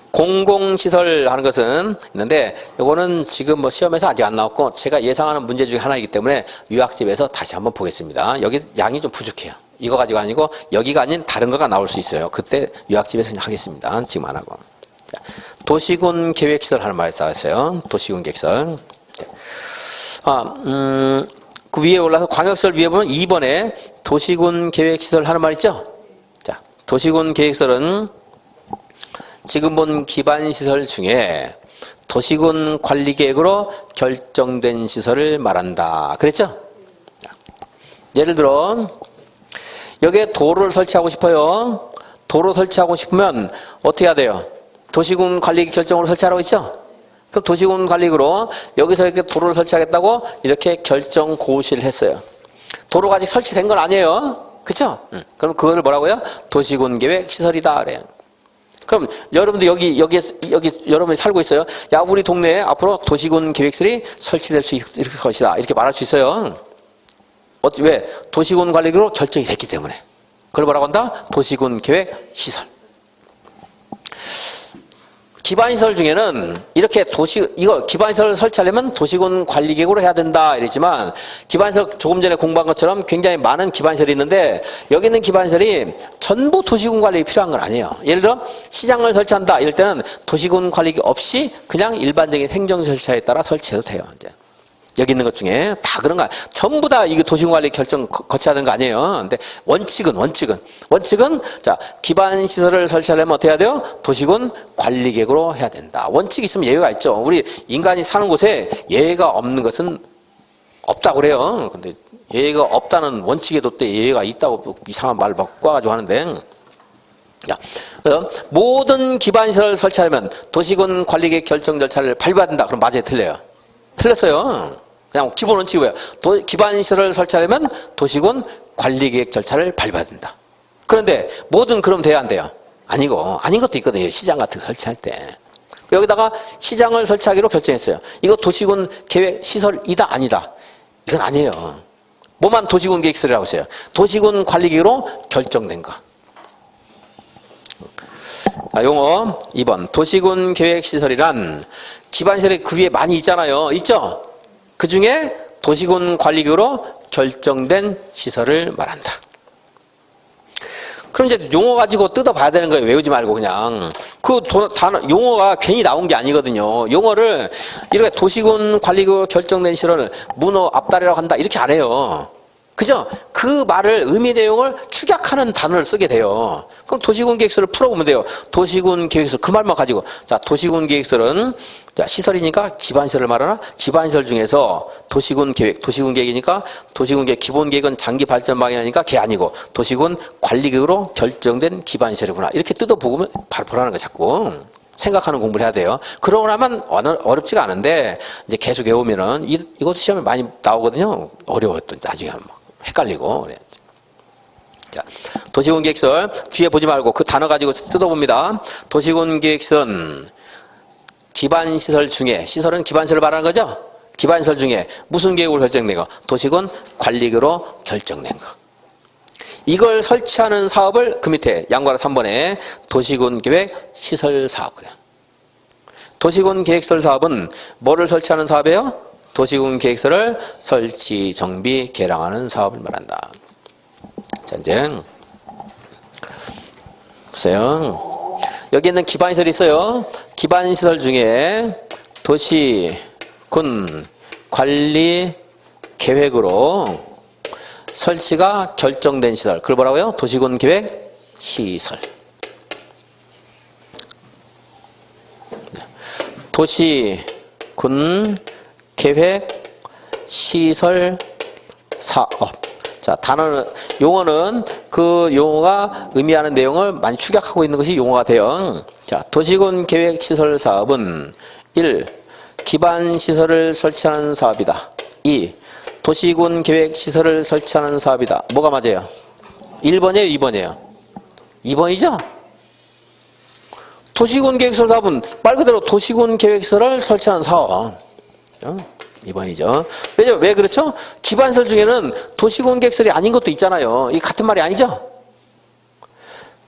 공공시설 하는 것은 있는데 이거는 지금 뭐 시험에서 아직 안 나왔고 제가 예상하는 문제 중에 하나이기 때문에 유학집에서 다시 한번 보겠습니다. 여기 양이 좀 부족해요. 이거 가지고 아니고 여기가 아닌 다른 거가 나올 수 있어요. 그때 유학집에서 하겠습니다. 지금 안 하고. 도시군 계획시설 하는 말이 쌓였어요. 도시군 계획시설. 그 위에 올라서 광역시설 위에 보면 2번에 도시군 계획시설 하는 말 있죠? 자, 도시군 계획시설은 지금 본 기반시설 중에 도시군 관리계획으로 결정된 시설을 말한다. 그랬죠? 예를 들어 여기에 도로를 설치하고 싶어요. 도로 설치하고 싶으면 어떻게 해야 돼요? 도시군 관리계획 결정으로 설치하라고 했죠? 그럼 도시군 관리계획으로 여기서 이렇게 도로를 설치하겠다고 이렇게 결정 고시를 했어요. 도로가 아직 설치된 건 아니에요. 그렇죠? 그럼 그거를 뭐라고요? 도시군 계획 시설이다 그래요. 그럼 여러분들 여기 여러분이 살고 있어요. 야, 우리 동네에 앞으로 도시군 계획실이 설치될 수 있을 것이다. 이렇게 말할 수 있어요. 왜? 도시군 관리계획으로 결정이 됐기 때문에. 그걸 뭐라고 한다? 도시군 계획 시설. 기반시설 중에는 이렇게 이거 기반시설을 설치하려면 도시군 관리계획으로 해야 된다 이랬지만 기반시설 조금 전에 공부한 것처럼 굉장히 많은 기반시설이 있는데 여기 있는 기반시설이 전부 도시군 관리계획이 필요한 건 아니에요. 예를 들어 시장을 설치한다 이럴 때는 도시군 관리계획 없이 그냥 일반적인 행정 절차에 따라 설치해도 돼요. 이제. 여기 있는 것 중에 다 그런 거야. 전부 다 이거 도시군관리 결정 거쳐야 되는 거 아니에요. 근데 원칙은 자, 기반 시설을 설치하려면 어떻게 해야 돼요? 도시군 관리 계획으로 해야 된다. 원칙이 있으면 예외가 있죠. 우리 인간이 사는 곳에 예외가 없는 것은 없다고 그래요. 근데 예외가 없다는 원칙에도 또 예외가 있다고 이상한 말 바꿔가지고 하는데. 자, 그래서 모든 기반 시설을 설치하려면 도시군 관리 계획 결정 절차를 밟아야 된다. 그럼 맞아요, 틀려요? 틀렸어요. 그냥 기본 원칙이고요. 기반 시설을 설치하려면 도시군 관리 계획 절차를 밟아야 된다. 그런데 뭐든 그럼 돼야 안 돼요? 아니고 아닌 것도 있거든요. 시장 같은 거 설치할 때. 여기다가 시장을 설치하기로 결정했어요. 이거 도시군 계획 시설이다 아니다? 이건 아니에요. 뭐만 도시군 계획 시설이라고 했어요? 도시군 관리 계획으로 결정된 거. 자, 용어 2번. 도시군 계획 시설이란 기반시설이 그 위에 많이 있잖아요. 있죠? 그 중에 도시군 관리계획으로 결정된 시설을 말한다. 그럼 이제 용어 가지고 뜯어봐야 되는 거예요. 외우지 말고 그냥. 그 단어, 용어가 괜히 나온 게 아니거든요. 용어를 이렇게 도시군 관리계획으로 결정된 시설을 문어 앞다리라고 한다. 이렇게 안 해요. 그죠? 그 말을 의미 내용을 축약하는 단어를 쓰게 돼요. 그럼 도시군 계획서를 풀어보면 돼요. 도시군 계획서 그 말만 가지고 자 도시군 계획서는 자 시설이니까 기반시설을 말하나 기반시설 중에서 도시군 계획이니까 도시군 계획 기본 계획은 장기 발전 방향이니까 그게 아니고 도시군 관리 계획으로 결정된 기반시설이구나 이렇게 뜯어보면 바로 보라는 거 자꾸. 생각하는 공부를 해야 돼요. 그러고 나면 어렵지가 않은데 이제 계속 외우면은 이것도 시험에 많이 나오거든요. 어려워요. 또 나중에 막 헷갈리고 그래. 자, 도시군 계획설 뒤에 보지 말고 그 단어 가지고 뜯어봅니다. 도시군 계획설은 기반시설 중에 시설은 기반시설을 말하는 거죠. 기반시설 중에 무슨 계획으로 결정된 거? 도시군 관리계획으로 결정된 거. 이걸 설치하는 사업을 그 밑에 양괄호 3번에 도시군 계획 시설 사업 그래요. 도시군 계획설 사업은 뭐를 설치하는 사업이에요? 도시군 계획서를 설치, 정비, 개량하는 사업을 말한다. 자, 이제 보세요. 여기 있는 기반시설이 있어요. 기반시설 중에 도시군 관리 계획으로 설치가 결정된 시설. 그걸 뭐라고요? 도시군 계획 시설. 도시군 계획 시설 사업. 자, 단어는 용어는 그 용어가 의미하는 내용을 많이 축약하고 있는 것이 용어가 돼요. 자, 도시군 계획 시설 사업은 1. 기반 시설을 설치하는 사업이다. 2. 도시군 계획 시설을 설치하는 사업이다. 뭐가 맞아요? 1번이에요, 2번이에요? 2번이죠? 도시군 계획시설 사업은 말 그대로 도시군 계획시설을 설치하는 사업. 2번이죠. 왜 그렇죠? 기반시설 중에는 도시군 계획시설이 아닌 것도 있잖아요. 이 같은 말이 아니죠?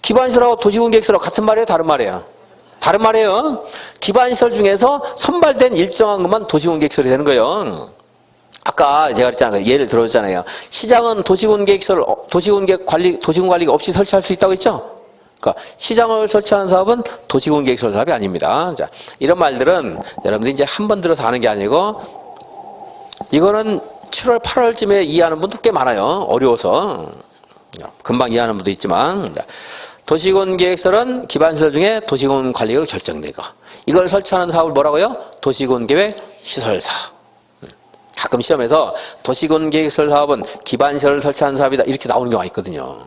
기반시설하고 도시군 계획시설하고 같은 말이에요? 다른 말이에요? 다른 말이에요. 기반시설 중에서 선발된 일정한 것만 도시군 계획시설이 되는 거예요. 아까 제가 그랬잖아요. 예를 들어줬잖아요. 시장은 도시군 계획시설, 도시군 관리가 없이 설치할 수 있다고 했죠? 그러니까 시장을 설치하는 사업은 도시군 계획시설 사업이 아닙니다. 자, 이런 말들은 여러분들이 이제 한 번 들어서 하는 게 아니고 이거는 7월, 8월쯤에 이해하는 분도 꽤 많아요. 어려워서. 금방 이해하는 분도 있지만 도시군 계획설은 기반시설 중에 도시군 관리가 결정되고 이걸 설치하는 사업을 뭐라고요? 도시군 계획 시설 사업. 가끔 시험에서 도시군 계획시설 사업은 기반시설을 설치하는 사업이다 이렇게 나오는 경우가 있거든요.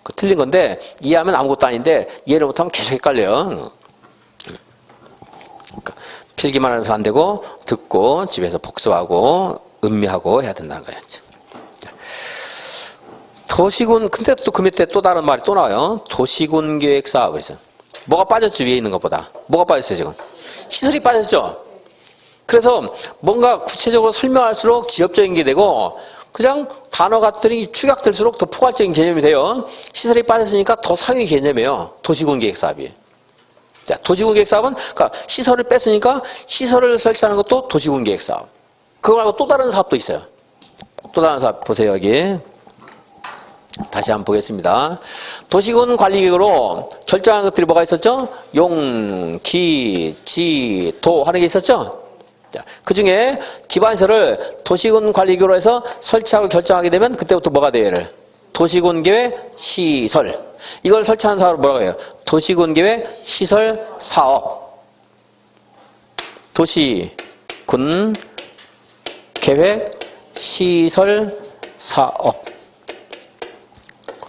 그 틀린 건데 이해하면 아무것도 아닌데 이해를 못하면 계속 헷갈려요. 그러니까 필기만 하면서 안 되고 듣고 집에서 복습하고 음미하고 해야 된다는 거예요. 도시군 근데 또 그 밑에 또 다른 말이 또 나와요. 도시군 계획 사업에서 뭐가 빠졌죠? 위에 있는 것보다 뭐가 빠졌어요 지금? 시설이 빠졌죠. 그래서 뭔가 구체적으로 설명할수록 지엽적인 게 되고 그냥 단어 같들이 축약될수록 더 포괄적인 개념이 돼요. 시설이 빠졌으니까 더 상위 개념이에요. 도시군 계획 사업이. 자, 도시군 계획 사업은 그러니까 시설을 뺐으니까 시설을 설치하는 것도 도시군 계획 사업. 그거 말고 또 다른 사업도 있어요. 또 다른 사업 보세요 여기. 다시 한번 보겠습니다. 도시군 관리계획으로 결정한 것들이 뭐가 있었죠? 용, 기, 지, 도 하는 게 있었죠? 자, 그 중에 기반시설을 도시군 관리기구로 해서 설치하고 결정하게 되면 그때부터 뭐가 돼요? 얘를 도시군 계획 시설. 이걸 설치하는 사업을 뭐라고 해요? 도시군 계획 시설 사업. 도시군 계획 시설 사업.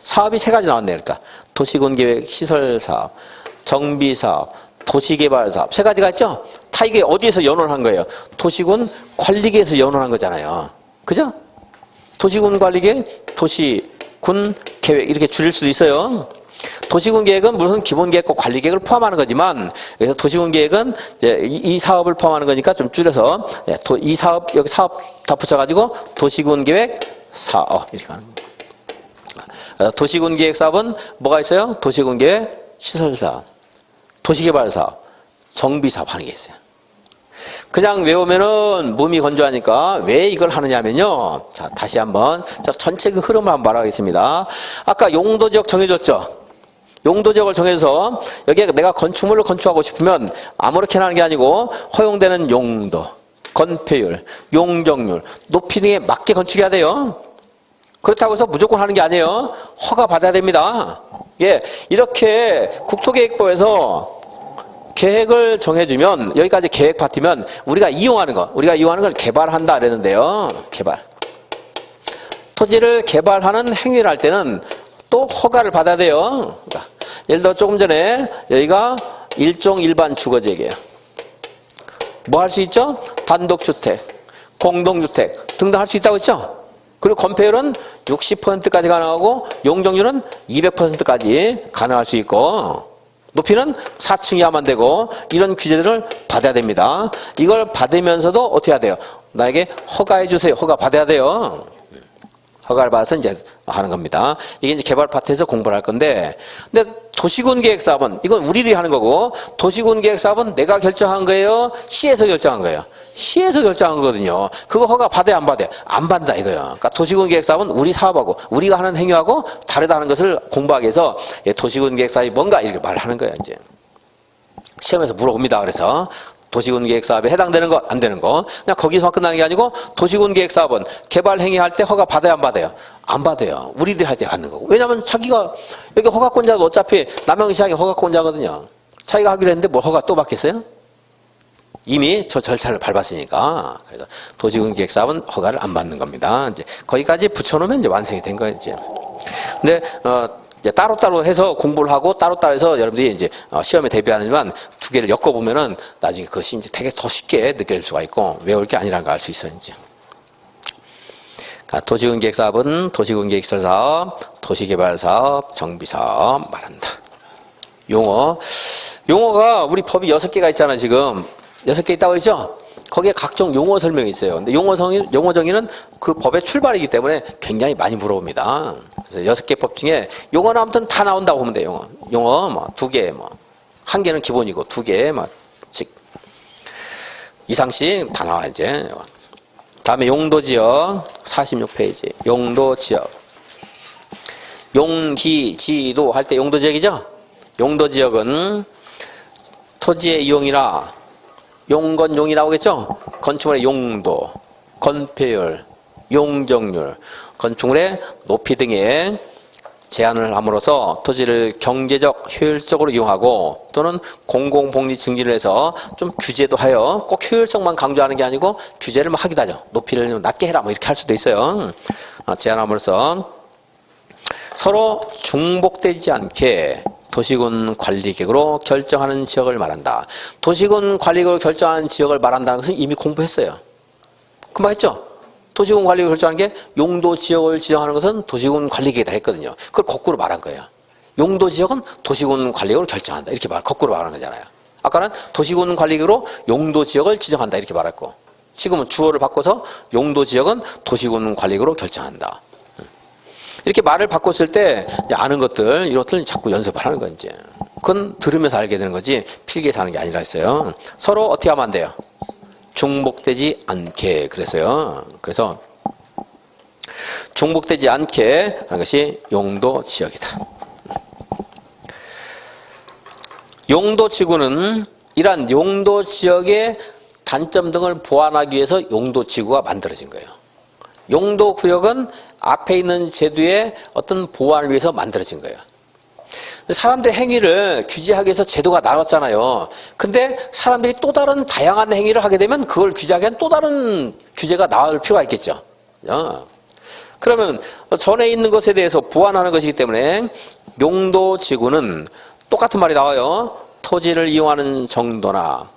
사업이 세 가지 나왔네요. 그러니까 도시군 계획 시설 사업, 정비 사업, 도시개발 사업. 세 가지가 있죠? 다 이게 어디에서 연원한 거예요? 도시군 관리계에서 연원한 거잖아요. 그죠? 도시군 관리계획, 도시군 계획 이렇게 줄일 수도 있어요. 도시군 계획은 무슨 기본 계획과 관리 계획을 포함하는 거지만, 그래서 도시군 계획은 이제 이 사업을 포함하는 거니까 좀 줄여서 이 사업 여기 사업 다 붙여가지고 도시군 계획 사업 이렇게 하는 거예요. 도시군 계획 사업은 뭐가 있어요? 도시군 계획 시설 사업, 도시개발 사업, 정비 사업 하는 게 있어요. 그냥 외우면은 몸이 건조하니까 왜 이걸 하느냐면요. 자, 다시 한번 전체 그 흐름을 한번 말하겠습니다. 아까 용도지역 정해줬죠. 용도지역을 정해서 여기에 내가 건축물을 건축하고 싶으면 아무렇게나 하는 게 아니고 허용되는 용도, 건폐율, 용적률, 높이 등에 맞게 건축해야 돼요. 그렇다고 해서 무조건 하는 게 아니에요. 허가 받아야 됩니다. 예, 이렇게 국토계획법에서 계획을 정해주면 여기까지 계획 파트면 우리가 이용하는 걸 개발한다 그랬는데요. 개발. 토지를 개발하는 행위를 할 때는 또 허가를 받아야 돼요. 그러니까 예를 들어 조금 전에 여기가 일종 일반 주거지역이에요. 뭐 할 수 있죠? 단독주택, 공동주택 등등 할 수 있다고 했죠? 그리고 건폐율은 60%까지 가능하고 용적률은 200%까지 가능할 수 있고 높이는 4층 이하만 되고 이런 규제들을 받아야 됩니다. 이걸 받으면서도 어떻게 해야 돼요? 나에게 허가해 주세요. 허가 받아야 돼요. 허가를 받아서 이제 하는 겁니다. 이게 이제 개발 파트에서 공부를 할 건데, 근데 도시군 계획 사업은 이건 우리들이 하는 거고, 도시군 계획 사업은 내가 결정한 거예요? 시에서 결정한 거예요? 시에서 결정한 거거든요. 그거 허가 받아야 안 받아요? 안 받는다 이거예요. 그러니까 도시군 계획 사업은 우리 사업하고 우리가 하는 행위하고 다르다는 것을 공부하기 위해서 도시군 계획 사업이 뭔가 이렇게 말하는 거예요. 이제 시험에서 물어봅니다. 그래서 도시군 계획 사업에 해당되는 거, 안 되는 거. 그냥 거기서만 끝나는 게 아니고 도시군 계획 사업은 개발 행위할 때 허가 받아야 안 받아요? 안 받아요. 우리들이 할 때 받는 거고. 왜냐하면 자기가 여기 허가권자도 어차피 남영시장이 허가권자거든요. 자기가 하기로 했는데 뭘 허가 또 받겠어요? 이미 저 절차를 밟았으니까. 그래서 도시군 계획 사업은 허가를 안 받는 겁니다. 이제 거기까지 붙여놓으면 이제 완성이 된 거예요. 이제. 근데 이제 따로따로 해서 공부를 하고 따로따로 해서 여러분들이 이제 시험에 대비하지만 두 개를 엮어보면은 나중에 그것이 이제 되게 더 쉽게 느껴질 수가 있고 외울 게 아니라는 걸 알 수 있어요. 이제. 그러니까 도시군 계획 사업은 도시군 계획 시설 사업, 도시개발 사업, 정비 사업 말한다. 용어가 우리 법이 6개가 있잖아, 지금. 6개 있다고 그랬죠? 거기에 각종 용어 설명이 있어요. 근데 용어 정의는 그 법의 출발이기 때문에 굉장히 많이 물어봅니다. 그래서 6개 법 중에 용어는 아무튼 다 나온다고 보면 돼요. 용어 뭐 2개, 뭐 1개는 기본이고 2개 뭐씩 이상씩 다 나와 이제. 다음에 용도지역 46페이지. 용도지역. 용기지도 할 때 용도지역이죠? 용도지역은 토지의 이용이나 용건용이 나오겠죠? 건축물의 용도, 건폐율, 용적률, 건축물의 높이 등에 제한을 함으로써 토지를 경제적, 효율적으로 이용하고 또는 공공복리 증진을 해서 좀 규제도 하여 꼭 효율성만 강조하는 게 아니고 규제를 막 하기도 하죠. 높이를 좀 낮게 해라 뭐 이렇게 할 수도 있어요. 제한함으로써 서로 중복되지 않게 도시군 관리계획으로 결정하는 지역을 말한다. 도시군 관리계획으로 결정하는 지역을 말한다는 것은 이미 공부했어요. 금방 했죠? 도시군 관리계획을 결정하는 게 용도 지역을 지정하는 것은 도시군 관리계획이다 했거든요. 그걸 거꾸로 말한 거예요. 용도 지역은 도시군 관리계획으로 결정한다. 이렇게 거꾸로 말한 거잖아요. 아까는 도시군 관리계획으로 용도 지역을 지정한다. 이렇게 말했고 지금은 주어를 바꿔서 용도 지역은 도시군 관리계획으로 결정한다. 이렇게 말을 바꿨을 때 아는 것들 이런 것들 자꾸 연습을 하는 거예요. 이제 그건 들으면서 알게 되는 거지 필기해서 하는 게 아니라 했어요. 서로 어떻게 하면 안 돼요? 중복되지 않게 그래서요. 그래서 중복되지 않게 하는 것이 용도 지역이다. 용도 지구는 이러한 용도 지역의 단점 등을 보완하기 위해서 용도지구가 만들어진 거예요. 용도구역은 앞에 있는 제도의 어떤 보완을 위해서 만들어진 거예요. 사람들의 행위를 규제하기 위해서 제도가 나왔잖아요. 근데 사람들이 또 다른 다양한 행위를 하게 되면 그걸 규제하기 위한 또 다른 규제가 나올 필요가 있겠죠. 그러면 전에 있는 것에 대해서 보완하는 것이기 때문에 용도지구는 똑같은 말이 나와요. 토지를 이용하는 정도나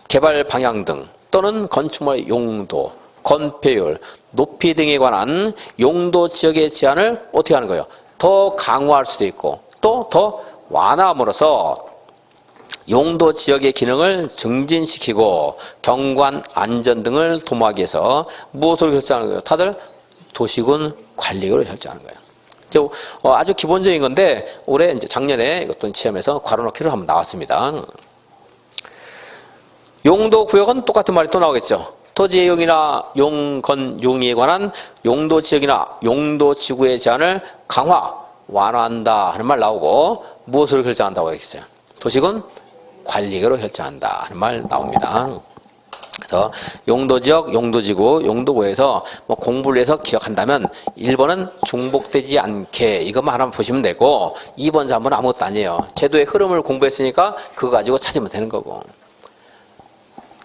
개발 방향 등 또는 건축물의 용도, 건폐율, 높이 등에 관한 용도 지역의 제한을 어떻게 하는 거예요? 더 강화할 수도 있고 또 더 완화함으로써 용도 지역의 기능을 증진시키고 경관, 안전 등을 도모하기 위해서 무엇으로 결정하는 거예요? 다들 도시군 관리를 결정하는 거예요. 아주 기본적인 건데 올해 이제 작년에 이것도 시험에서 괄호넣기를 한번 나왔습니다. 용도 구역은 똑같은 말이 또 나오겠죠. 토지의 용이나 용건, 용의에 관한 용도 지역이나 용도 지구의 제한을 강화, 완화한다 하는 말 나오고 무엇으로 결정한다고 하겠어요? 도시군 관리계로 결정한다 하는 말 나옵니다. 그래서 용도지역, 용도지구, 용도구에서 뭐 공부를 해서 기억한다면 1번은 중복되지 않게 이것만 하나만 보시면 되고 2번, 3번은 아무것도 아니에요. 제도의 흐름을 공부했으니까 그거 가지고 찾으면 되는 거고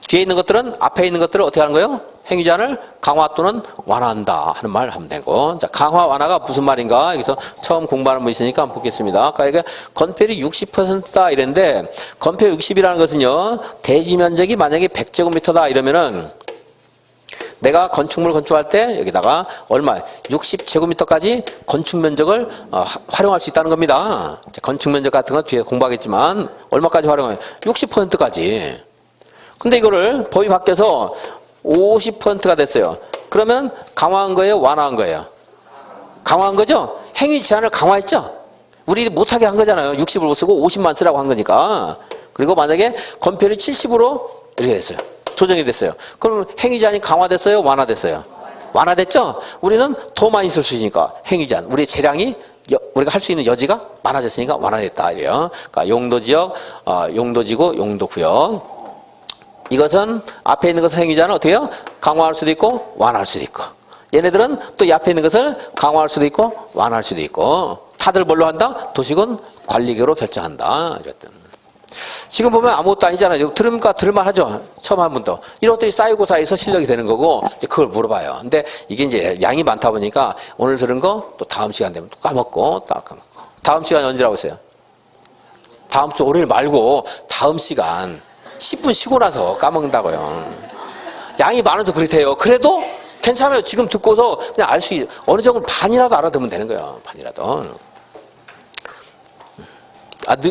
뒤에 있는 것들은 앞에 있는 것들을 어떻게 하는 거예요? 행위 제한을 강화 또는 완화한다 하는 말 하면 되고 자, 강화, 완화가 무슨 말인가? 여기서 처음 공부하는 분 있으니까 한번 보겠습니다. 아까 이게 건폐율이 60%다 이랬는데 건폐율 60이라는 것은요 대지 면적이 만약에 100제곱미터다 이러면은 내가 건축물을 건축할 때 여기다가 얼마 60제곱미터까지 건축 면적을 활용할 수 있다는 겁니다. 건축 면적 같은 건 뒤에 공부하겠지만 얼마까지 활용해요? 60%까지. 근데 이거를 법이 바뀌어서 50%가 됐어요. 그러면 강화한 거예요? 완화한 거예요? 강화한 거죠? 행위 제한을 강화했죠? 우리 못하게 한 거잖아요. 60을 못 쓰고 50만 쓰라고 한 거니까. 그리고 만약에 건폐율이 70으로 이렇게 됐어요. 조정이 됐어요. 그럼 행위 제한이 강화됐어요? 완화됐어요? 완화됐죠? 우리는 더 많이 쓸 수 있으니까 행위 제한. 우리의 재량이 우리가 할 수 있는 여지가 많아졌으니까 완화됐다. 이래요. 그러니까 용도지역, 용도지구, 용도구역. 이것은 앞에 있는 것을 행위 제한은 어떻게 해요? 강화할 수도 있고 완화할 수도 있고 얘네들은 또 이 앞에 있는 것을 강화할 수도 있고 완화할 수도 있고 다들 뭘로 한다? 도시군 관리계로 결정한다. 이랬던. 지금 보면 아무것도 아니잖아요. 들으니까 들을만 하죠. 처음 한 분도. 이런 것들이 쌓이고 쌓여서 실력이 되는 거고 이제 그걸 물어봐요. 근데 이게 이제 양이 많다 보니까 오늘 들은 거 또 다음 시간 되면 또 까먹고 또 까먹고. 다음 시간이 언제라고 했어요? 다음 주 월요일 말고 다음 시간 10분 쉬고 나서 까먹는다고요. 양이 많아서 그렇대요. 그래도 괜찮아요. 지금 듣고서 그냥 알 수 있어요. 어느 정도 반이라도 알아두면 되는 거예요. 반이라도.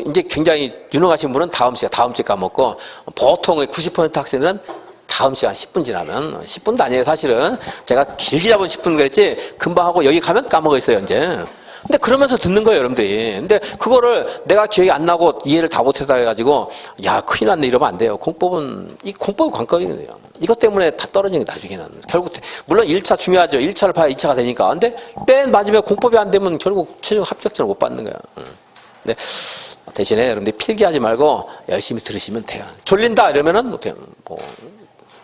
이제 굉장히 유능하신 분은 다음 주에 까먹고 보통의 90% 학생들은 다음 시간 10분 지나면 10분도 아니에요. 사실은 제가 길게 잡은 10분 그랬지 금방 하고 여기 가면 까먹어 있어요. 이제. 근데 그러면서 듣는 거예요, 여러분들이. 근데 그거를 내가 기억이 안 나고 이해를 다 못했다 해가지고 야 큰일 났네 이러면 안 돼요. 이 공법이 관건이거든요. 이것 때문에 다 떨어지는 게 나중에는. 결국 물론 1차 중요하죠. 1차를 봐야 2차가 되니까. 근데 맨 마지막에 공법이 안 되면 결국 최종 합격점을 못 받는 거야. 근데 대신에 여러분들이 필기하지 말고 열심히 들으시면 돼요. 졸린다 이러면은 뭐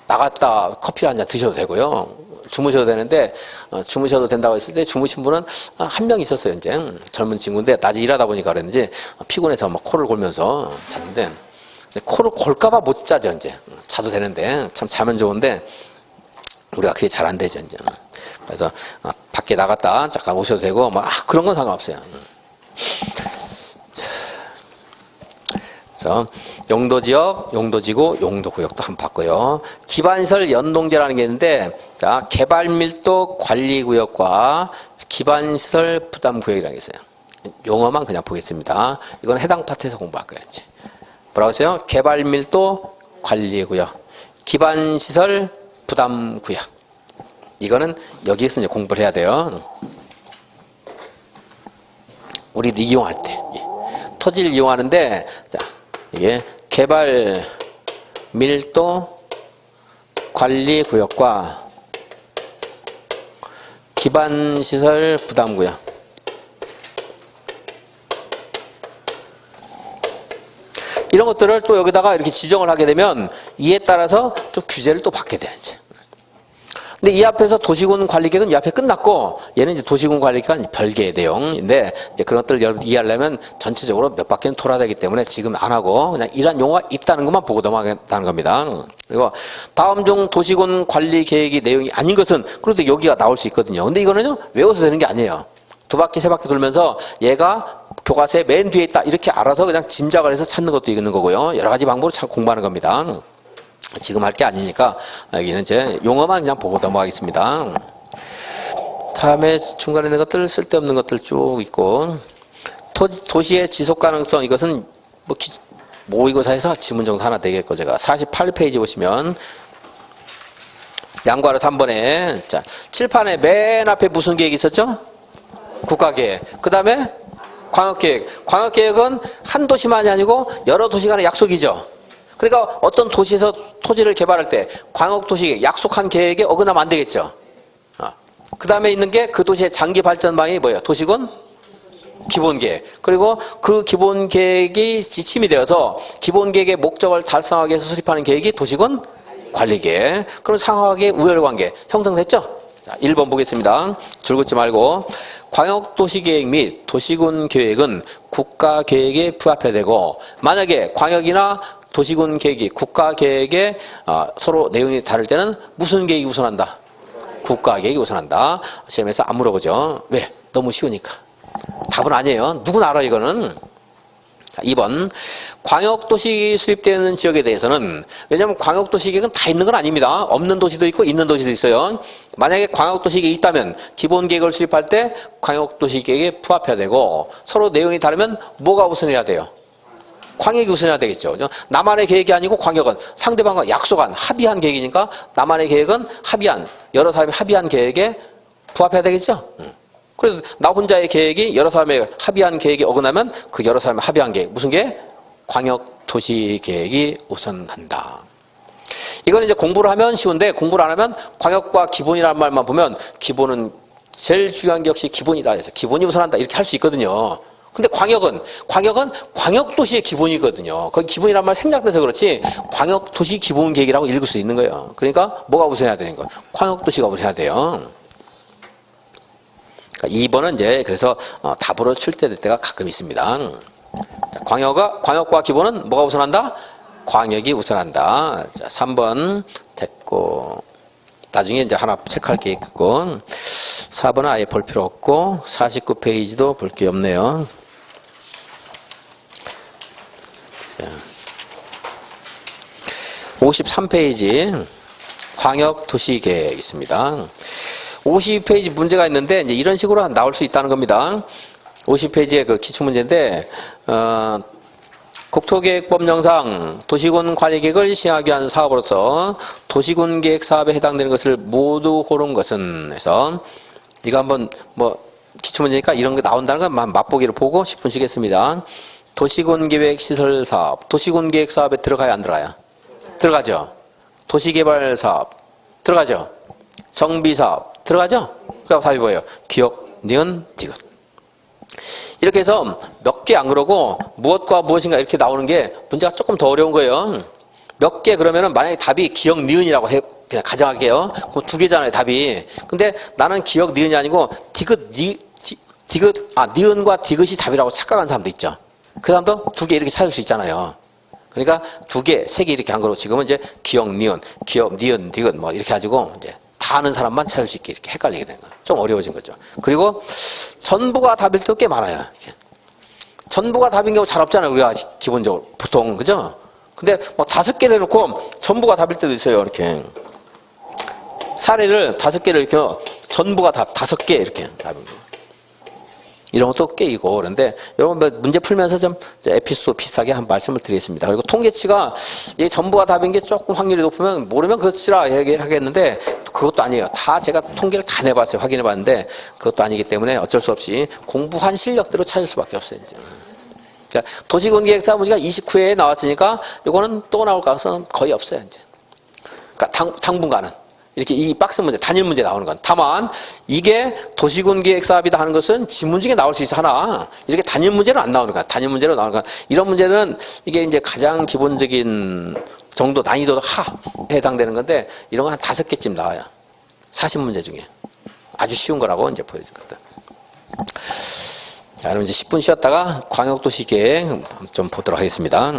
나갔다 커피 한 잔 드셔도 되고요. 주무셔도 되는데 주무셔도 된다고 했을 때 주무신 분은 한 명 있었어요. 이제 젊은 친구인데 낮에 일하다 보니까 그랬는지 피곤해서 막 코를 골면서 잤는데 코를 골까봐 못 자죠. 이제 자도 되는데 참 자면 좋은데 우리가 그게 잘 안 되죠. 이제 그래서 밖에 나갔다 잠깐 오셔도 되고 막 그런 건 상관없어요. 그래서 용도지역, 용도지구, 용도구역도 한번 봤고요. 기반시설 연동제라는 게 있는데 자, 개발밀도 관리구역과 기반시설 부담구역이라는 게 있어요. 용어만 그냥 보겠습니다. 이건 해당 파트에서 공부할 거예요. 이제. 뭐라고 했어요? 개발밀도 관리구역, 기반시설 부담구역. 이거는 여기에서 이제 공부를 해야 돼요. 우리도 이용할 때. 토지를 이용하는데 자, 이게 개발 밀도 관리 구역과 기반 시설 부담 구역. 이런 것들을 또 여기다가 이렇게 지정을 하게 되면 이에 따라서 좀 규제를 또 받게 돼, 이제. 근데 이 앞에서 도시군 관리계획은 이 앞에 끝났고, 얘는 이제 도시군 관리계획은 별개의 내용인데, 이제 그런 것들을 여러분 이해하려면 전체적으로 몇 바퀴는 돌아야 되기 때문에 지금 안 하고, 그냥 이런 용어가 있다는 것만 보고 넘어가겠다는 겁니다. 그리고 다음 중 도시군 관리계획이 내용이 아닌 것은, 그런데 여기가 나올 수 있거든요. 근데 이거는요, 외워서 되는 게 아니에요. 두 바퀴, 세 바퀴 돌면서 얘가 교과서에 맨 뒤에 있다. 이렇게 알아서 그냥 짐작을 해서 찾는 것도 있는 거고요. 여러 가지 방법으로 잘 공부하는 겁니다. 지금 할 게 아니니까 여기는 이제 용어만 그냥 보고 넘어가겠습니다. 다음에 중간에 있는 것들 쓸데없는 것들 쭉 있고 도시의 지속 가능성 이것은 뭐 모의고사에서 지문 정도 하나 되겠고 제가 48페이지 보시면 양과로 3번에 자 칠판에 맨 앞에 무슨 계획이 있었죠? 국가계획. 그 다음에 광역계획. 광역계획은 한 도시만이 아니고 여러 도시 간의 약속이죠. 그러니까 어떤 도시에서 토지를 개발할 때 광역도시 약속한 계획에 어긋나면 안 되겠죠. 그 다음에 있는 게 그 도시의 장기 발전 방향이 뭐예요? 도시군 기본계획. 그리고 그 기본계획이 지침이 되어서 기본계획의 목적을 달성하기 위해서 수립하는 계획이 도시군 관리계획. 그럼 상하계 우열관계 형성됐죠? 자, 1번 보겠습니다. 줄긋지 말고 광역도시계획 및 도시군 계획은 국가계획에 부합해야 되고 만약에 광역이나 도시군 계획이 국가 계획에 서로 내용이 다를 때는 무슨 계획이 우선한다? 국가 계획이 우선한다. 시험에서 안 물어보죠. 왜? 너무 쉬우니까. 답은 아니에요. 누구나 알아 이거는. 자, 2번 광역도시 수립되는 지역에 대해서는 왜냐하면 광역도시계획은 다 있는 건 아닙니다. 없는 도시도 있고 있는 도시도 있어요. 만약에 광역도시계획이 있다면 기본계획을 수립할 때 광역도시계획에 부합해야 되고 서로 내용이 다르면 뭐가 우선해야 돼요? 광역이 우선해야 되겠죠. 나만의 계획이 아니고 광역은 상대방과 약속한 합의한 계획이니까 나만의 계획은 합의한 여러 사람이 합의한 계획에 부합해야 되겠죠. 그래서 나 혼자의 계획이 여러 사람의 합의한 계획에 어긋나면 그 여러 사람의 합의한 계획 무슨 계획? 광역도시 계획이 우선한다. 이거는 이제 공부를 하면 쉬운데 공부를 안 하면 광역과 기본이라는 말만 보면 기본은 제일 중요한 게 역시 기본이다. 그래서 기본이 우선한다 이렇게 할 수 있거든요. 근데 광역은 광역도시의 기본이거든요. 거기 기본이란 말 생략돼서 그렇지 광역도시 기본계획이라고 읽을 수 있는 거예요. 그러니까 뭐가 우선해야 되는 거예요? 광역도시가 우선해야 돼요. 그러니까 2번은 이제 그래서 답으로 출제될 때가 가끔 있습니다. 자, 광역과 기본은 뭐가 우선한다? 광역이 우선한다. 자, 3번 됐고 나중에 이제 하나 체크할 게 있고 4번은 아예 볼 필요 없고 49페이지도 볼 게 없네요. 53페이지 광역도시계획 있습니다. 50페이지 문제가 있는데 이제 이런 식으로 나올 수 있다는 겁니다. 50페이지의 그 기출문제인데 국토계획법령상 도시군 관리계획을 시행하기 위한 사업으로서 도시군계획 사업에 해당되는 것을 모두 고른 것은 해서 이거 한번 뭐 기출문제니까 이런 게 나온다는 건 맛보기를 보고 10분 쉬겠습니다. 도시군계획 시설사업, 도시군계획 사업에 들어가야 안 들어가요? 들어가죠. 도시개발사업 들어가죠. 정비사업 들어가죠. 그럼 답이 뭐예요? 기역, 니은, 디귿. 이렇게 해서 몇 개 안 그러고 무엇과 무엇인가 이렇게 나오는 게 문제가 조금 더 어려운 거예요. 몇 개 그러면은 만약에 답이 기역, 니은이라고 그냥 가정할게요. 그럼 두 개잖아요, 답이. 근데 나는 기역, 니은이 아니고 니은과 디귿이 답이라고 착각한 사람도 있죠. 그 사람도 두 개 이렇게 찾을 수 있잖아요. 그러니까 두 개, 세 개 이렇게 안 그러고 지금은 이제 기역, 니은, 디귿 뭐 이렇게 가지고 이제 다 아는 사람만 찾을 수 있게 이렇게 헷갈리게 되는 거예요. 좀 어려워진 거죠. 그리고 전부가 답일 때도 꽤 많아요. 이렇게. 전부가 답인 경우 잘 없잖아요. 우리가 기본적으로 보통 그죠? 근데 뭐 5개 내놓고 전부가 답일 때도 있어요. 이렇게 사례를 5개를 이렇게 전부가 답 5개 이렇게 답입니다. 이런 것도 깨이고 그런데 여러분 문제 풀면서 좀 에피소드 비슷하게 한 말씀을 드리겠습니다. 그리고 통계치가 이 전부가 답인 게 조금 확률이 높으면 모르면 그렇지라 얘기하겠는데 그것도 아니에요. 다 제가 통계를 다 내봤어요. 확인해봤는데 그것도 아니기 때문에 어쩔 수 없이 공부한 실력대로 찾을 수밖에 없어요. 이제. 자, 도시군계획사 문제가 29회에 나왔으니까 이거는 또 나올 가능성은 거의 없어요. 이제. 그러니까 당분간은. 이렇게 이 박스 문제, 단일 문제 나오는 건. 다만, 이게 도시군 계획 사업이다 하는 것은 지문 중에 나올 수 있어, 하나. 이렇게 단일 문제로 안 나오는 거야. 단일 문제로 나오는 거야. 이런 문제는 이게 이제 가장 기본적인 정도 난이도도 해당되는 건데, 이런 거 한 5개쯤 나와요. 40문제 중에. 아주 쉬운 거라고 이제 보여줄 거다. 자, 그럼 이제 10분 쉬었다가 광역도시 계획 좀 보도록 하겠습니다.